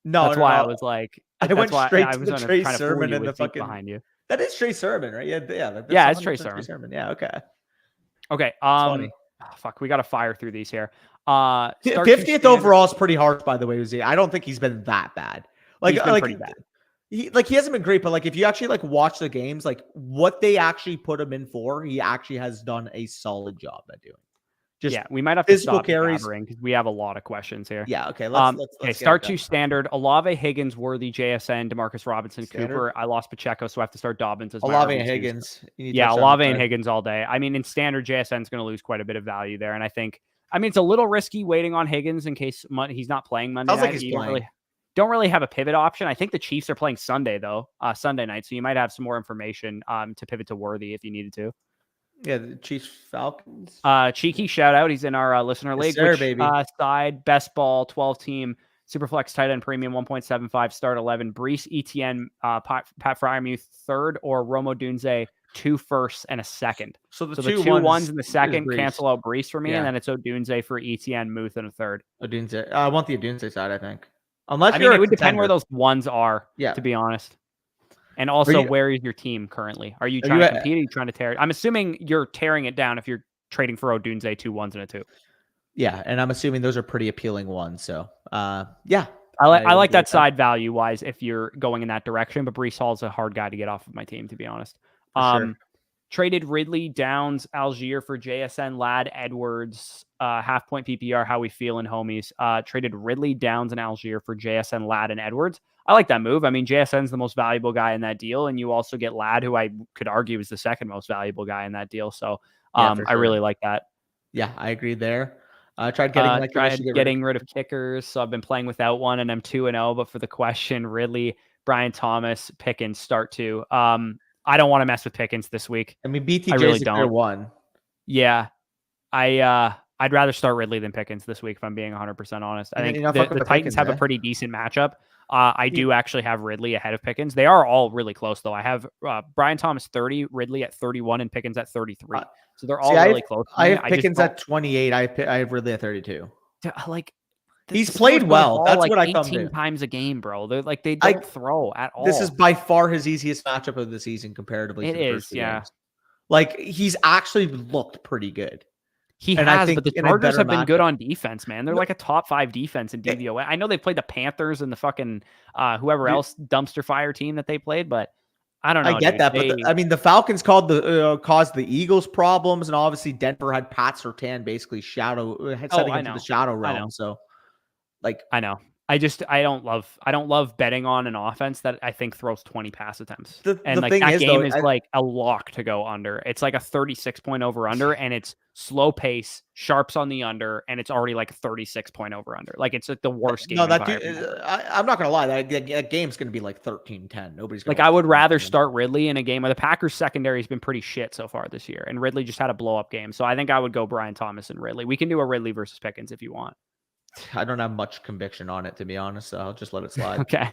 No, that's why I was like, I went straight to the Trey Sermon and the fucking behind you. That is Trey Sermon, right? Yeah, it's Trey Sermon. Yeah, okay. Fuck, we got to fire through these here. 50th overall is pretty harsh, by the way, Uzi. I don't think he's been that bad. He's been pretty bad. He hasn't been great, but like if you actually watch the games, like what they actually put him in for, he actually has done a solid job at doing. We might have to stop carries because we have a lot of questions here. Yeah, okay. Let's start to standard. Olave, Higgins, Worthy, JSN, Demarcus Robinson, standard. Cooper. I lost Pacheco, so I have to start Dobbins as Olave and Higgins. Olave and Higgins all day. I mean, in standard, JSN is going to lose quite a bit of value there, and I think it's a little risky waiting on Higgins in case he's not playing Monday. Sounds like he's playing. Don't really have a pivot option. I think the Chiefs are playing Sunday though, Sunday night, so you might have some more information to pivot to Worthy if you needed to. Yeah, the Chiefs Falcons. Cheeky shout out. He's in our listener league. Sir, baby. Side best ball 12 team Superflex tight end premium 1.75 start 11. Brees Etienne, Pat Fryermuth third, or Romo Dunze 2 firsts and a second. So the two ones in the second cancel out Brees for me, and then it's Odunze for Etienne, Muth, and a third. Odunze. I want the Odunze side, I think. Unless it would depend where those ones are. Yeah. To be honest. And also, where is your team currently? Are you trying to compete? Are you trying to tear it? I'm assuming you're tearing it down if you're trading for Odunze 2 1s and a 2. Yeah, and I'm assuming those are pretty appealing ones. So, I like that side value wise if you're going in that direction. But Brees Hall's a hard guy to get off of my team, to be honest. Sure. Traded Ridley, Downs, Algier for JSN, Ladd, Edwards, half point PPR. How we feeling, homies? Traded Ridley, Downs, and Algier for JSN, Ladd, and Edwards. I like that move. I mean, JSN's the most valuable guy in that deal, and you also get Ladd, who I could argue is the second most valuable guy in that deal. So I really like that. Yeah, I agree there. I tried getting rid of kickers, so I've been playing without one, and I'm 2-0. But for the question, Ridley, Brian Thomas, Pickens, start 2. I don't want to mess with Pickens this week. I mean, BTJ really is a clear one. Yeah, I'd rather start Ridley than Pickens this week, if I'm being 100% honest. I think the Titans have a pretty decent matchup. I do actually have Ridley ahead of Pickens. They are all really close, though. I have Brian Thomas 30, Ridley at 31, and Pickens at 33. So they're all really close. I have Pickens at 28. I have Ridley at 32. He's played well. That's what I come to. 18 times a game, bro. They're they don't throw at all. This is by far his easiest matchup of the season comparatively. It is, yeah. Games. He's actually looked pretty good. He has, but the Chargers have been good on defense, man. They're like a top 5 defense in DVOA. I know they played the Panthers and the fucking whoever else dumpster fire team that they played, but I don't know. I get that, but the Falcons caused the Eagles problems, and obviously Denver had Pat Surtain basically setting into the shadow realm. So, I know. I don't love betting on an offense that I think throws 20 pass attempts. And The like thing that is, game though, is like a lock to go under. It's like a 36-point over under, and it's slow pace, sharps on the under, and it's already like a 36-point over under. Like it's like the worst game no, that environment dude, ever. I'm not gonna lie, that game's gonna be like 13-10. Nobody's gonna Like I would rather 13-10. start Ridley in a game where the Packers secondary has been pretty shit so far this year, and Ridley just had a blow up game. So I think I would go Brian Thomas and Ridley. We can do a Ridley versus Pickens if you want. I don't have much conviction on it, to be honest. So I'll just let it slide. Okay.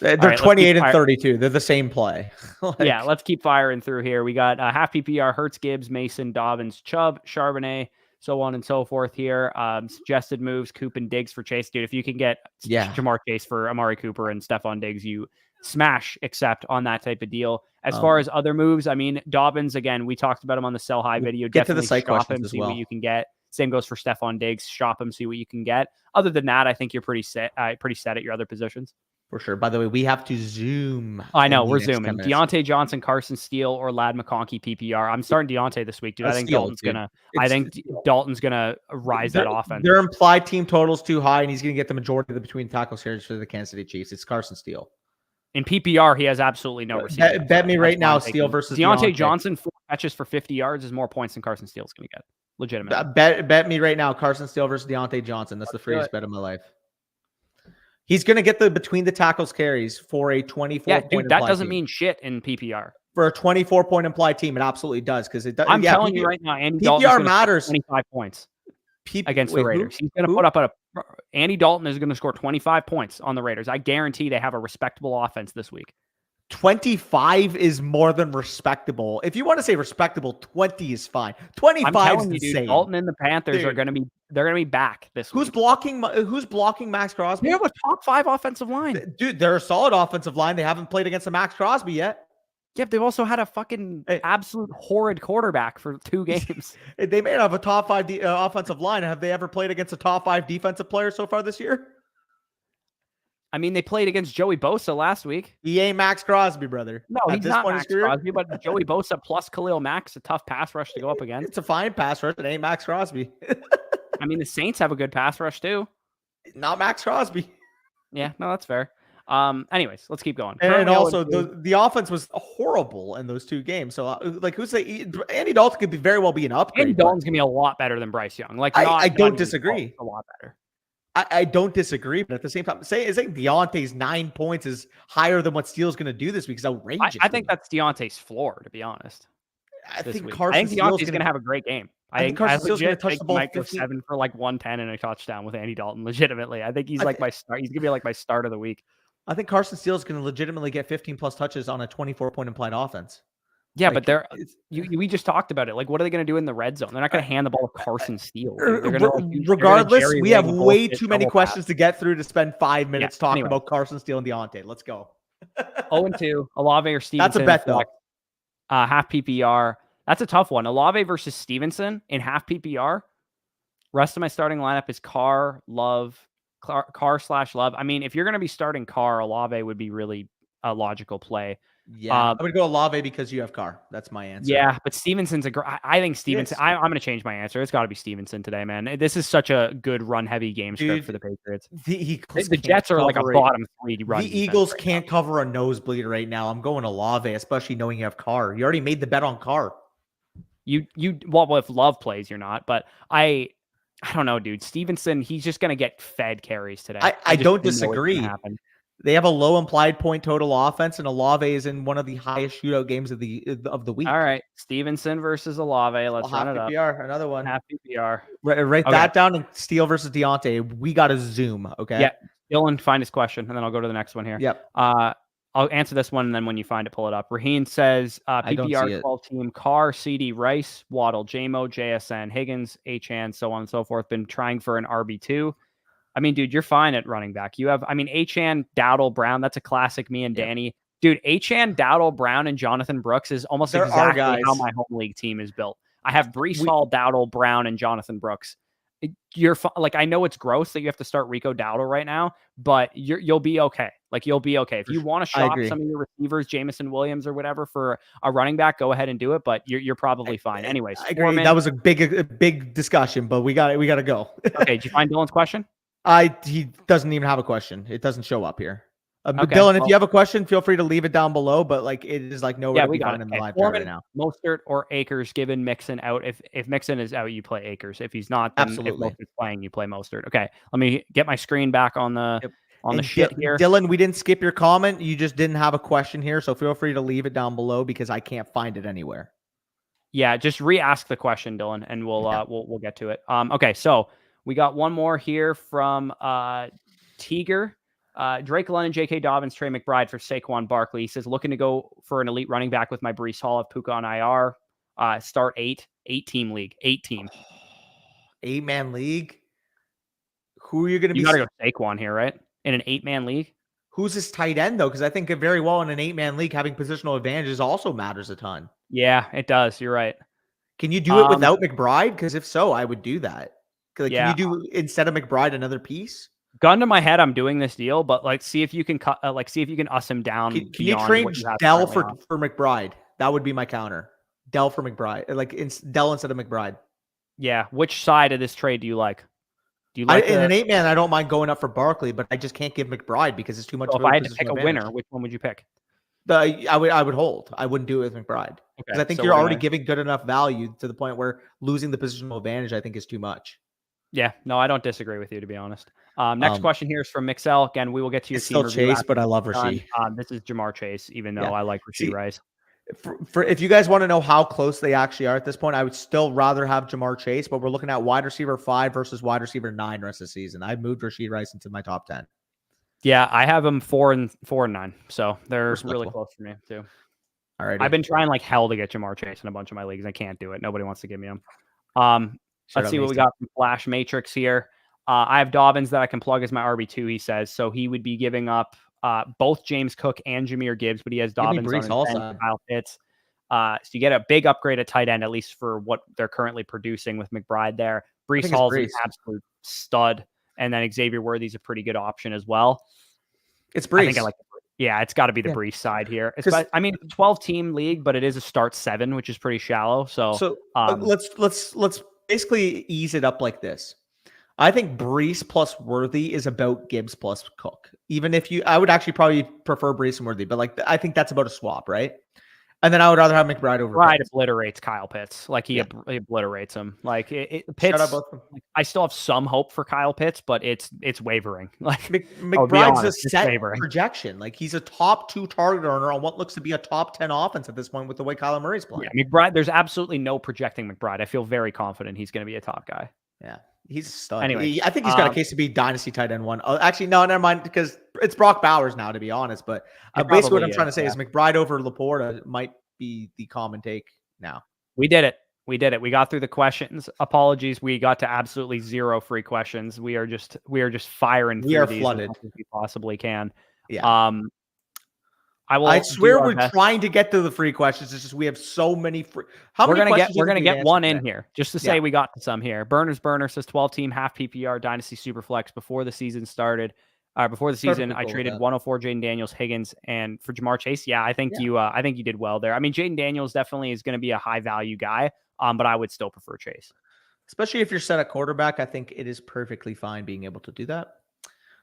They're right, 28 and 32. They're the same play. Yeah, let's keep firing through here. We got half PPR, Hurts, Gibbs, Mason, Dobbins, Chubb, Charbonnet, so on and so forth here. Suggested moves, Coop and Diggs for Chase. Dude, if you can get Jamar Chase for Amari Cooper and Stephon Diggs, you smash accept on that type of deal. As far as other moves, I mean, Dobbins, again, we talked about him on the sell high video. Get Definitely to the site shop him, questions as see well. what you can get. Same goes for Stephon Diggs. Shop him, see what you can get. Other than that, I think you're pretty set at your other positions. For sure. By the way, we have to zoom. I know, we're zooming. Deontay Johnson, Carson Steele, or Lad McConkey PPR. I'm starting Deontay this week, dude. I think Dalton's gonna rise that offense. Their implied team total's too high, and he's gonna get the majority of the between tackles here for the Kansas City Chiefs. It's Carson Steele. In PPR, he has absolutely no receiving. Bet me right now, Steele versus Deontay Johnson, 4 catches for 50 yards is more points than Carson Steele's going to get. Legitimately. Bet me right now, Carson Steele versus Deontay Johnson. That's the freest bet of my life. He's going to get the between the tackles carries for a 24 point dude, that doesn't team. mean shit in PPR. For a 24-point implied team, it absolutely does, because it does. I'm telling you right now, Andy Dalton matters. 25 points against the Raiders. He's going to put up Andy Dalton is going to score 25 points on the Raiders. I guarantee they have a respectable offense this week. 25 is more than respectable. If you want to say respectable, 20 is fine. 25 is insane. Dude, Dalton and the Panthers are going to be back this week. Who's blocking Max Crosby? They have a top 5 offensive line. Dude, they're a solid offensive line. They haven't played against the Max Crosby yet. Yeah, they've also had a fucking absolute horrid quarterback for 2 games. They may have a top 5 offensive line. Have they ever played against a top 5 defensive player so far this year? I mean, they played against Joey Bosa last week. He ain't Max Crosby, brother. No, he's not Max Crosby, but Joey Bosa plus Khalil Mack's a tough pass rush to go up against. It's a fine pass rush. It ain't Max Crosby. I mean, the Saints have a good pass rush too. Not Max Crosby. Yeah, no, that's fair. Anyways, let's keep going. And also, the offense was horrible in those 2 games. So, Andy Dalton could very well be an upgrade. Andy Dalton's gonna be a lot better than Bryce Young. Like, I don't disagree. A lot better. I don't disagree, but at the same time, saying Deontay's 9 points is higher than what Steele's going to do this week is outrageous. I think that's Deontay's floor, to be honest. I think Deontay's going to have a great game. I think Carson Steele's going to touch the ball. Might go 7 for like 110 and a touchdown with Andy Dalton. Legitimately, I think he's my start. He's going to be like my start of the week. I think Carson Steele's going to legitimately get 15 plus touches on a 24-point implied offense. Yeah, but we just talked about it. Like, what are they going to do in the red zone? They're not going to hand the ball to Carson Steele. Regardless, we have way too many questions to get through to spend 5 minutes talking about Carson Steele and Deontay. Let's go. 0-2, Olave or Stevenson. That's a bet, though. Half PPR. That's a tough one. Olave versus Stevenson in half PPR. Rest of my starting lineup is Carr, Love, Carr/Love. I mean, if you're going to be starting Carr, Olave would be really a logical play. Yeah, I'm going to go Olave because you have Carr. That's my answer. Yeah, but Stevenson's I think Stevenson. I'm going to change my answer. It's got to be Stevenson today, man. This is such a good run-heavy game script for the Patriots. The Jets are like a bottom 3 run. The Eagles can't cover a nosebleed right now. I'm going Olave, especially knowing you have Carr. You already made the bet on Carr. Well, if Love plays, you're not. But I don't know, dude. Stevenson, he's just going to get fed carries today. I don't disagree. They have a low implied point total offense, and Olave is in one of the highest shootout games of the week. All right, Stevenson versus Olave. Let's run it PPR, up. Another one. Half PPR. Write that down. And Steele versus Deontay. We got to zoom. Okay. Yeah. Dylan, find his question, and then I'll go to the next one here. Yep. I'll answer this one, and then when you find it, pull it up. Raheen says PPR 12 team: Carr, CD, Rice, Waddle, JMO, JSN, Higgins, Achane, so on and so forth. Been trying for an RB2. I mean, dude, you're fine at running back. You have, Achane, Dowdle, Brown. That's a classic me and Danny. Dude, Achane, Dowdle, Brown, and Jonathan Brooks is almost exactly how my home league team is built. I have Breece Hall, Dowdle, Brown, and Jonathan Brooks. I know it's gross that you have to start Rico Dowdle right now, but you'll be okay. Like, you'll be okay. If you want to shop some of your receivers, Jameson Williams or whatever, for a running back, go ahead and do it, but you're probably fine. Anyways, I agree. That was a big discussion, but we got to go. Okay, did you find Dylan's question? He doesn't even have a question. It doesn't show up here. Okay, Dylan, if well, you have a question, feel free to leave it down below. But like, it is like nowhere yeah, to we be got it. found in the Okay, live chat right Foreman, now. Mostert, or Akers, given Mixon out. If Mixon is out, you play Akers. If he's not, then if Absolutely. Mostert's playing, you play Mostert. Okay, let me get my screen back on the Yep. on the And shit here. Dylan, we didn't skip your comment. You just didn't have a question here, so feel free to leave it down below because I can't find it anywhere. Yeah, just re-ask the question, Dylan, and Yeah. we'll get to it. Okay, so we got one more here from Tiger. Drake London, J.K. Dobbins, Trey McBride for Saquon Barkley. He says, looking to go for an elite running back with my Brees Hall of Puka on IR. Start 8-team league, 8-team. 8-man league. Who are you going to be? You got to go Saquon here, right? In an 8-man league. Who's his tight end though? Because I think very well in an 8-man league, having positional advantages also matters a ton. Yeah, it does. You're right. Can you do it without McBride? Because if so, I would do that. Like, yeah. Can you do instead of McBride another piece? Gun to my head, I'm doing this deal, but like, see if you can cut, see if you can us him down. Can you trade Dell for McBride? That would be my counter. Dell for McBride, like Dell instead of McBride. Yeah. Which side of this trade do you like? Do you like in an 8-man? I don't mind going up for Barkley, but I just can't give McBride because it's too much. So if I had to pick a winner, which one would you pick? I would hold. I wouldn't do it with McBride because I think you're already giving good enough value to the point where losing the positional advantage, I think, is too much. Yeah, no, I don't disagree with you, to be honest. Next question here is from Mixel. Again, we will get to your team review. Chase, but I love Rasheed. This is Jamar Chase, even though I like Rasheed Rice. If you guys want to know how close they actually are at this point, I would still rather have Jamar Chase, but we're looking at wide receiver 5 versus wide receiver 9 rest of the season. I moved Rasheed Rice into my top 10. Yeah, I have him 4 and 9, so they're really close for me too. All right, I've been trying like hell to get Jamar Chase in a bunch of my leagues. I can't do it. Nobody wants to give me him. Let's see what we got from Flash Matrix here. I have Dobbins that I can plug as my RB2, he says. So he would be giving up both James Cook and Jahmyr Gibbs, but he has Dobbins on his bench, Kyle Pitts. So you get a big upgrade at tight end, at least for what they're currently producing with McBride there. Brees Hall's an absolute stud. And then Xavier Worthy's a pretty good option as well. It's Brees. I think it's got to be the Brees side here. I mean, 12-team league, but it is a start 7, which is pretty shallow. So let's basically ease it up like this. I think Brees plus Worthy is about Gibbs plus Cook. Even if I would actually probably prefer Brees and Worthy, but like I think that's about a swap, right? And then I would rather have McBride over. McBride obliterates Kyle Pitts. Like he obliterates him. Like Pitts. I still have some hope for Kyle Pitts, but it's wavering. Like McBride's a set projection. Like he's a top 2 target earner on what looks to be a top 10 offense at this point with the way Kyler Murray's playing. Yeah, McBride. There's absolutely no projecting McBride. I feel very confident he's going to be a top guy. Yeah. He's a stud. Anyway, I think he's got a case to be dynasty tight end 1. Actually, no, never mind, because it's Brock Bowers now, to be honest. But basically what I'm trying to say is McBride over Laporta might be the common take now. We did it. We got through the questions. Apologies. We got to absolutely 0 free questions. We are just firing through these flooded as we possibly can. Yeah. I swear we're trying to get to the free questions. It's just we have so many free. We're gonna get one in here just to say we got to some here. Burner says 12-team half PPR Dynasty Superflex before the season started. Before the season, I traded 104 Jaden Daniels, Higgins, and for Jamar Chase. Yeah, I think you did well there. I mean, Jaden Daniels definitely is going to be a high value guy, but I would still prefer Chase, especially if you're set at quarterback. I think it is perfectly fine being able to do that.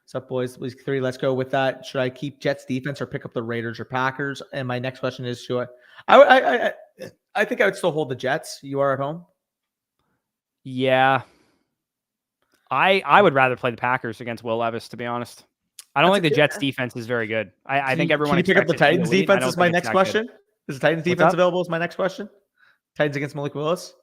What's up, boys? Week 3. Let's go with that. Should I keep Jets defense or pick up the Raiders or Packers? And my next question is, should I think I would still hold the Jets. You are at home. Yeah. I would rather play the Packers against Will Levis, to be honest. I don't think the Jets defense is very good. I think everyone. Can you pick up the Titans defense? Is my next question. Is the Titans defense available? Is my next question. Titans against Malik Willis.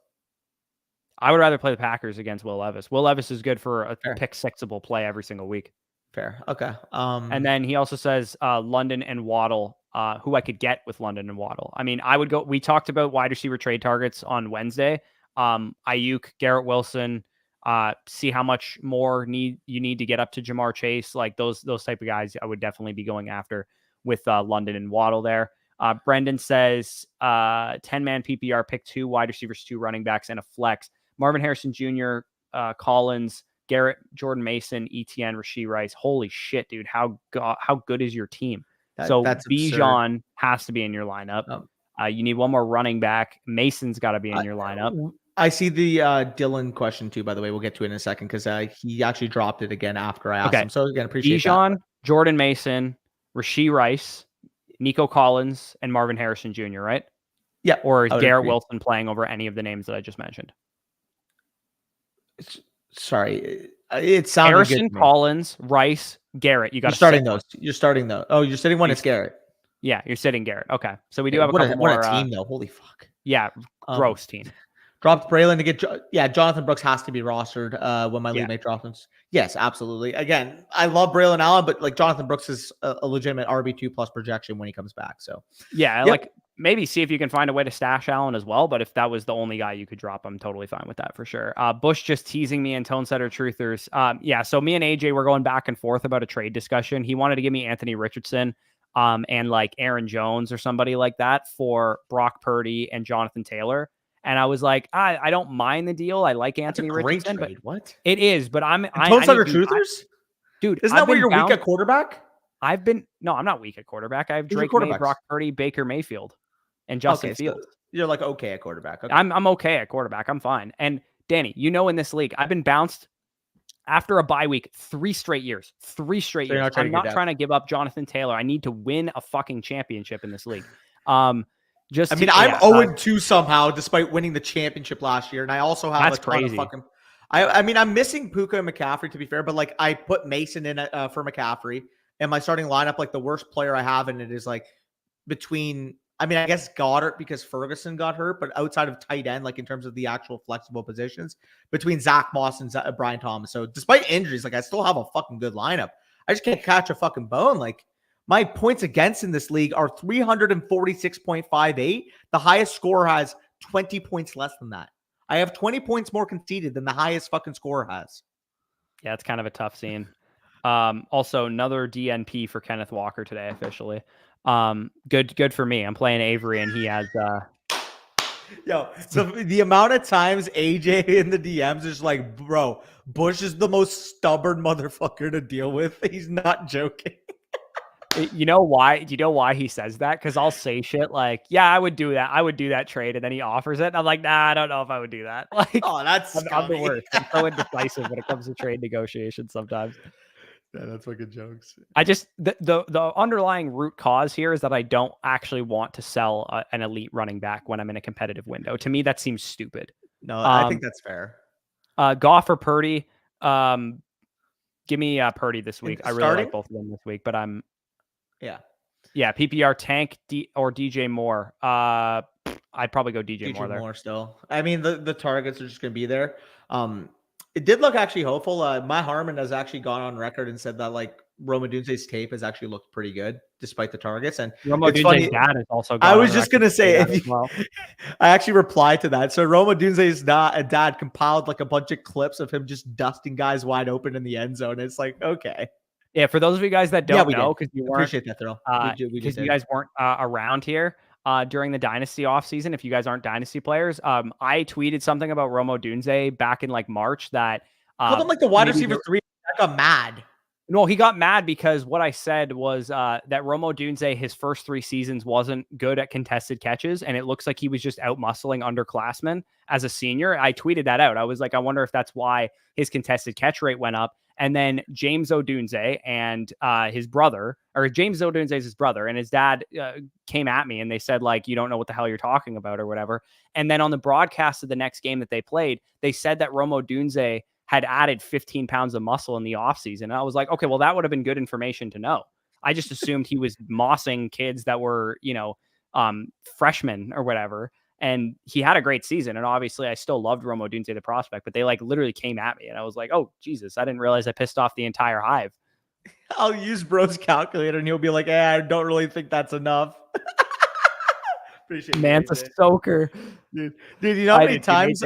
I would rather play the Packers against Will Levis. Will Levis is good for a pick sixable play every single week. Fair. Okay. And then he also says London and Waddle, who I could get with London and Waddle. I mean, I would go. We talked about wide receiver trade targets on Wednesday. Ayuk, Garrett Wilson. See how much more you need to get up to Jamar Chase. Like those type of guys, I would definitely be going after with London and Waddle there. Brendan says 10-man PPR, pick 2 wide receivers, 2 running backs, and a flex. Marvin Harrison Jr., Collins, Garrett, Jordan Mason, ETN, Rasheed Rice. Holy shit, dude! How good is your team? That's Bijan has to be in your lineup. You need one more running back. Mason's got to be in your lineup. I see the Dylan question too, by the way. We'll get to it in a second because he actually dropped it again after I asked him. So again, appreciate that. Bijan, Jordan Mason, Rashee Rice, Nico Collins, and Marvin Harrison Jr., right? Yeah. Or is Garrett Wilson playing over any of the names that I just mentioned? Sorry. It sounded Harrison, good Collins, Rice, Garrett. You got You're starting those. You're starting those. Oh, you're sitting one. It's Garrett. Yeah, you're sitting Garrett. Okay. So we do have a couple more. What a team, though. Holy fuck. Yeah, gross team. Dropped Braylon to get Jonathan Brooks has to be rostered when my league mate drops him. Yes, absolutely. Again, I love Braylon Allen, but like Jonathan Brooks is a legitimate RB2 plus projection when he comes back. So yeah, like maybe see if you can find a way to stash Allen as well. But if that was the only guy you could drop, I'm totally fine with that for sure. Bush just teasing me and Tone Setter Truthers. Yeah, so me and AJ were going back and forth about a trade discussion. He wanted to give me Anthony Richardson and like Aaron Jones or somebody like that for Brock Purdy and Jonathan Taylor. And I was like, I don't mind the deal. I like Anthony Richardson, trade. but what it is. But I'm Tone Setter Truthers, dude. Isn't that where you're weak at quarterback? I'm not weak at quarterback. I have Drake May, Brock Purdy, Baker Mayfield, and Justin Fields. So you're like okay at quarterback. Okay. I'm okay at quarterback. I'm fine. And Danny, in this league, I've been bounced after a bye week 3 straight years. 3 straight years. I'm not trying to give up Jonathan Taylor. I need to win a fucking championship in this league. I'm 0-2 somehow, despite winning the championship last year, and I also have a ton of fucking. I'm missing Puka and McCaffrey to be fair, but like I put Mason in for McCaffrey, and my starting lineup, like the worst player I have in it is like between. I guess Goddard because Ferguson got hurt, but outside of tight end, like in terms of the actual flexible positions, between Zach Moss and Brian Thomas. So despite injuries, like I still have a fucking good lineup. I just can't catch a fucking bone. Like my points against in this league are 346.58. The highest scorer has 20 points less than that. I have 20 points more conceded than the highest fucking scorer has. Yeah, it's kind of a tough scene. Also, another DNP for Kenneth Walker today officially. Good for me. I'm playing Avery, and he has. So the amount of times AJ in the DMs is like, bro, Bush is the most stubborn motherfucker to deal with. He's not joking. You know why? Do you know why he says that? Because I'll say shit like, "Yeah, I would do that. I would do that trade," and then he offers it. And I'm like, "Nah, I don't know if I would do that." Like, oh, that's I'm the worst. I'm so indecisive when it comes to trade negotiations sometimes. Yeah, that's fucking jokes. I just the underlying root cause here is that I don't actually want to sell an elite running back when I'm in a competitive window. To me, that seems stupid. No, I think that's fair. Goff or Purdy. Give me Purdy this week. I really like both of them this week, but I'm. Yeah. PPR Tank or DJ Moore. I'd probably go DJ Moore there. Moore still. The targets are just going to be there. It did look actually hopeful. Matt Harmon has actually gone on record and said that like Roma Dunze's tape has actually looked pretty good despite the targets. And Roma Dunze's dad is also. I was just going to say, I actually replied to that. So Roma Dunze's dad compiled like a bunch of clips of him just dusting guys wide open in the end zone. It's like, okay. Yeah, for those of you guys that don't know, because you weren't, appreciate that, Thrill. Because you guys weren't around here during the Dynasty offseason, if you guys aren't Dynasty players, I tweeted something about Roma Dunze back in like March that called him like the wide receiver 3. I got mad. No, he got mad because what I said was that Roma Dunze, his first 3 seasons wasn't good at contested catches, and it looks like he was just out muscling underclassmen as a senior. I tweeted that out. I was like, I wonder if that's why his contested catch rate went up. And then James Odunze and his brother, or James Odunze is his brother, and his dad came at me and they said, like, you don't know what the hell you're talking about or whatever. And then on the broadcast of the next game that they played, they said that Roma Dunze had added 15 pounds of muscle in the offseason. And I was like, okay, well, that would have been good information to know. I just assumed he was mossing kids that were, freshmen or whatever. And he had a great season. And obviously I still loved Roma Dunze, the prospect, but they like literally came at me. And I was like, oh, Jesus, I didn't realize I pissed off the entire hive. I'll use bro's calculator and he'll be like, I don't really think that's enough. Appreciate it. Man's a soaker. Dude, you know how many times...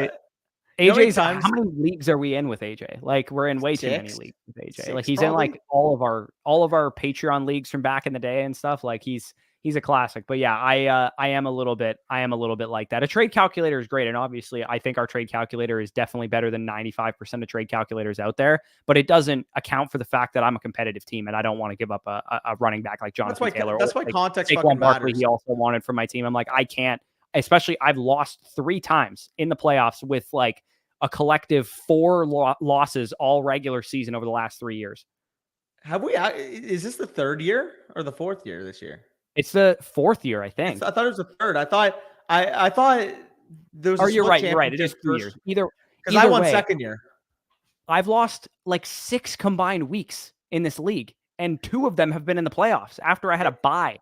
AJ's how many leagues are we in with AJ? Like we're in way too many leagues with AJ. 6, like he's probably. In like all of our Patreon leagues from back in the day and stuff. Like he's a classic. But yeah, I am a little bit like that. A trade calculator is great, and obviously I think our trade calculator is definitely better than 95% of trade calculators out there. But it doesn't account for the fact that I'm a competitive team and I don't want to give up a running back like Jonathan Taylor. That's why context Saquon fucking Barkley, matters. he also wanted for my team. I'm like, I can't especially I've lost 3 times in the playoffs with like a collective 4 losses all regular season over the last 3 years. Have we? Is this the 3rd year or the 4th year this year? It's the 4th year, I think. I thought it was the 3rd. I thought there was a Or you're split right. You're right. It is championship 3 years. first because I Either won way, 2nd year. I've lost like 6 combined weeks in this league, and 2 of them have been in the playoffs after I had a bye.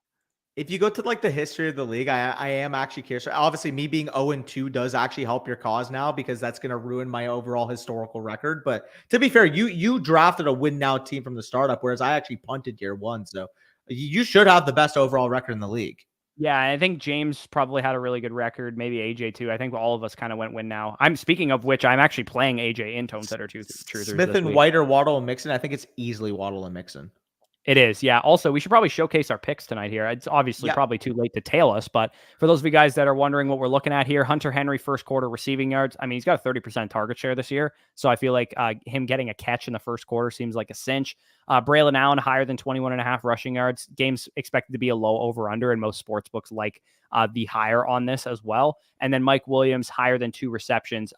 If you go to like the history of the league, I am actually curious. Obviously, me being 0-2 does actually help your cause now because that's going to ruin my overall historical record. But to be fair, you drafted a win now team from the startup, whereas I actually punted year 1. So you should have the best overall record in the league. Yeah, I think James probably had a really good record. Maybe AJ too. I think all of us kind of went win now. I'm speaking of which, I'm actually playing AJ in Tone Setter Truthers. Smith and White or Waddle and Mixon. I think it's easily Waddle and Mixon. It is, yeah. Also, we should probably showcase our picks tonight here. It's obviously probably too late to tail us, but for those of you guys that are wondering what we're looking at here, Hunter Henry first quarter receiving yards. I mean, he's got a 30% target share this year, so I feel like him getting a catch in the first quarter seems like a cinch. Braylon Allen higher than 21.5 rushing yards. Game's expected to be a low over/under, and most sports books like the higher on this as well. And then Mike Williams higher than 2 receptions.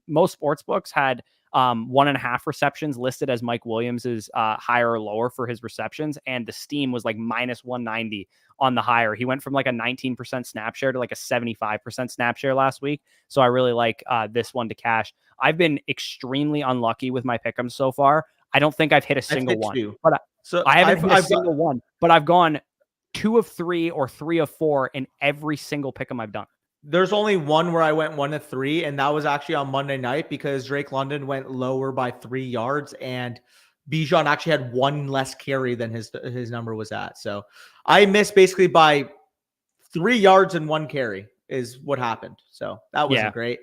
Most sports books had 1.5 receptions listed as Mike Williams's higher or lower for his receptions, and the steam was like minus 190 on the higher. He went from like a 19% snap share to like a 75% snap share last week. So I really like this one to cash. I've been extremely unlucky with my pick'ems so far. I don't think I've hit a single one, but I haven't hit a single one, but I've gone 2 of 3 or 3 of 4 in every single pick'em I've done. There's only one where I went 1 of 3, and that was actually on Monday night because Drake London went lower by 3 yards, and Bijan actually had 1 less carry than his number was at. So I missed basically by 3 yards and 1 carry is what happened. So that wasn't great.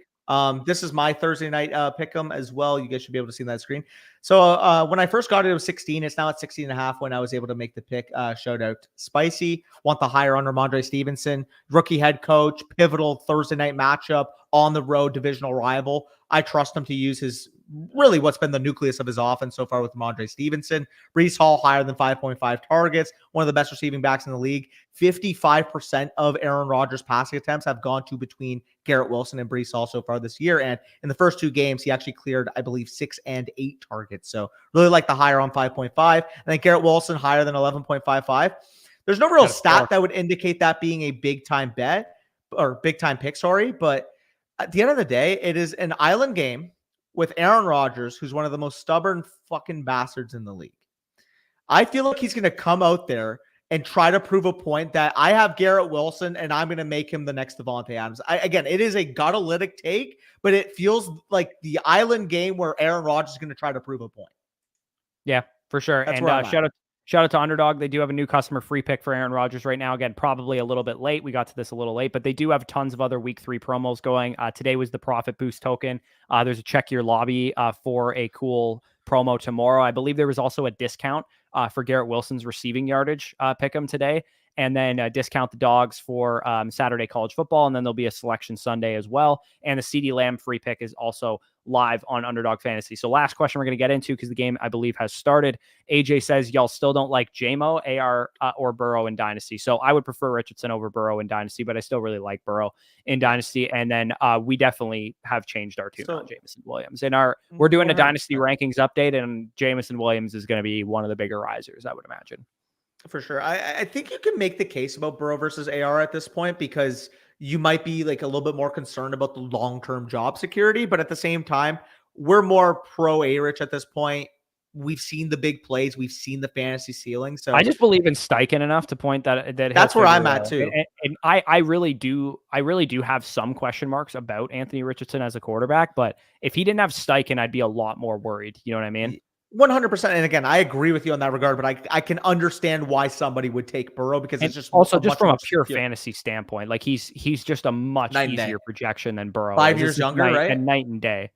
This is my Thursday night pick'em as well. You guys should be able to see that screen. So when I first got it, it was 16. It's now at 16.5 when I was able to make the pick. Shout out Spicy. Want the higher on Ramondre Stevenson, rookie head coach, pivotal Thursday night matchup on the road, divisional rival. I trust him to use his really what's been the nucleus of his offense so far with Ramondre Stevenson. Breece Hall higher than 5.5 targets, one of the best receiving backs in the league. 55% of Aaron Rodgers' passing attempts have gone to between Garrett Wilson and Breece Hall so far this year. And in the first 2 games, he actually cleared, I believe, 6 and 8 targets. So really like the higher on 5.5. And then Garrett Wilson higher than 11.55. There's no real stat that would indicate that being a big time bet or big time pick, but at the end of the day, it is an island game with Aaron Rodgers, who's one of the most stubborn fucking bastards in the league. I feel like he's going to come out there and try to prove a point that I have Garrett Wilson and I'm going to make him the next Devontae Adams. Again, it is a guttalytic take, but it feels like the island game where Aaron Rodgers is going to try to prove a point. Yeah, for sure. That's And shout out to Underdog. They do have a new customer free pick for Aaron Rodgers right now. Again, probably a little bit late. We got to this a little late, but they do have tons of other week 3 promos going. Today was the profit boost token. There's a check your lobby for a cool promo tomorrow. I believe there was also a discount for Garrett Wilson's receiving yardage pick'em today. And then discount the dogs for Saturday college football. And then there'll be a selection Sunday as well. And the CeeDee Lamb free pick is also live on Underdog Fantasy. So last question we're going to get into because the game, I believe, has started. AJ says, y'all still don't like JMO, AR, or Burrow in Dynasty. So I would prefer Richardson over Burrow in Dynasty, but I still really like Burrow in Dynasty. And then we definitely have changed our tune on Jameson Williams. And we're doing a Dynasty rankings update, and Jameson Williams is going to be one of the bigger risers, I would imagine. For sure. I think you can make the case about Burrow versus AR at this point because you might be like a little bit more concerned about the long-term job security, but at the same time, we're more pro A-Rich at this point. We've seen the big plays. We've seen the fantasy ceiling. So I just believe in Steichen enough to point that that's where I'm at too. And I really do have some question marks about Anthony Richardson as a quarterback, but if he didn't have Steichen, I'd be a lot more worried. You know what I mean? 100%. And again, I agree with you on that regard, but I can understand why somebody would take Burrow because it's just also just from a pure fantasy standpoint. Like he's just a much easier projection than Burrow. 5 years younger, right? And night and day.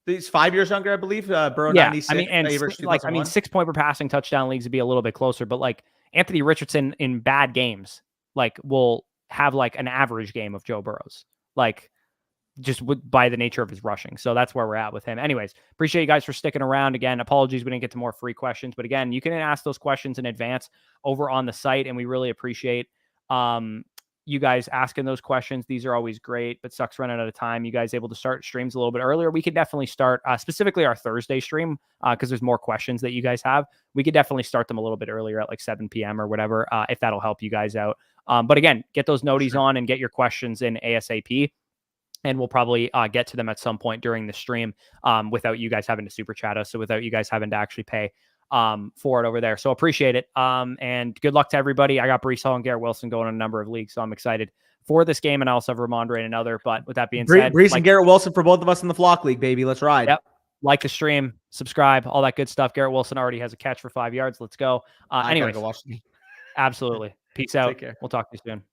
He's 5 years younger, I believe. Burrow 96. I mean, 6 point per passing touchdown leagues would be a little bit closer, but like Anthony Richardson in bad games, like will have like an average game of Joe Burrow's. Like just by the nature of his rushing. So that's where we're at with him. Anyways, appreciate you guys for sticking around. Again, apologies we didn't get to more free questions, but again, you can ask those questions in advance over on the site, and we really appreciate you guys asking those questions. These are always great, but sucks running out of time. You guys able to start streams a little bit earlier? We could definitely start specifically our Thursday stream because there's more questions that you guys have. We could definitely start them a little bit earlier at like 7 p.m. or whatever, if that'll help you guys out. But again, get those noties on and get your questions in ASAP. And we'll probably get to them at some point during the stream without you guys having to super chat us. So without you guys having to actually pay for it over there. So appreciate it. And good luck to everybody. I got Breece Hall and Garrett Wilson going in a number of leagues. So I'm excited for this game. And I also have Ramondre in another. But with that being said, Breece and Garrett Wilson for both of us in the Flock League, baby. Let's ride. Yep. Like the stream, subscribe, all that good stuff. Garrett Wilson already has a catch for 5 yards. Let's go. Anyway, go watch the game. Absolutely. Peace out. Take care. We'll talk to you soon.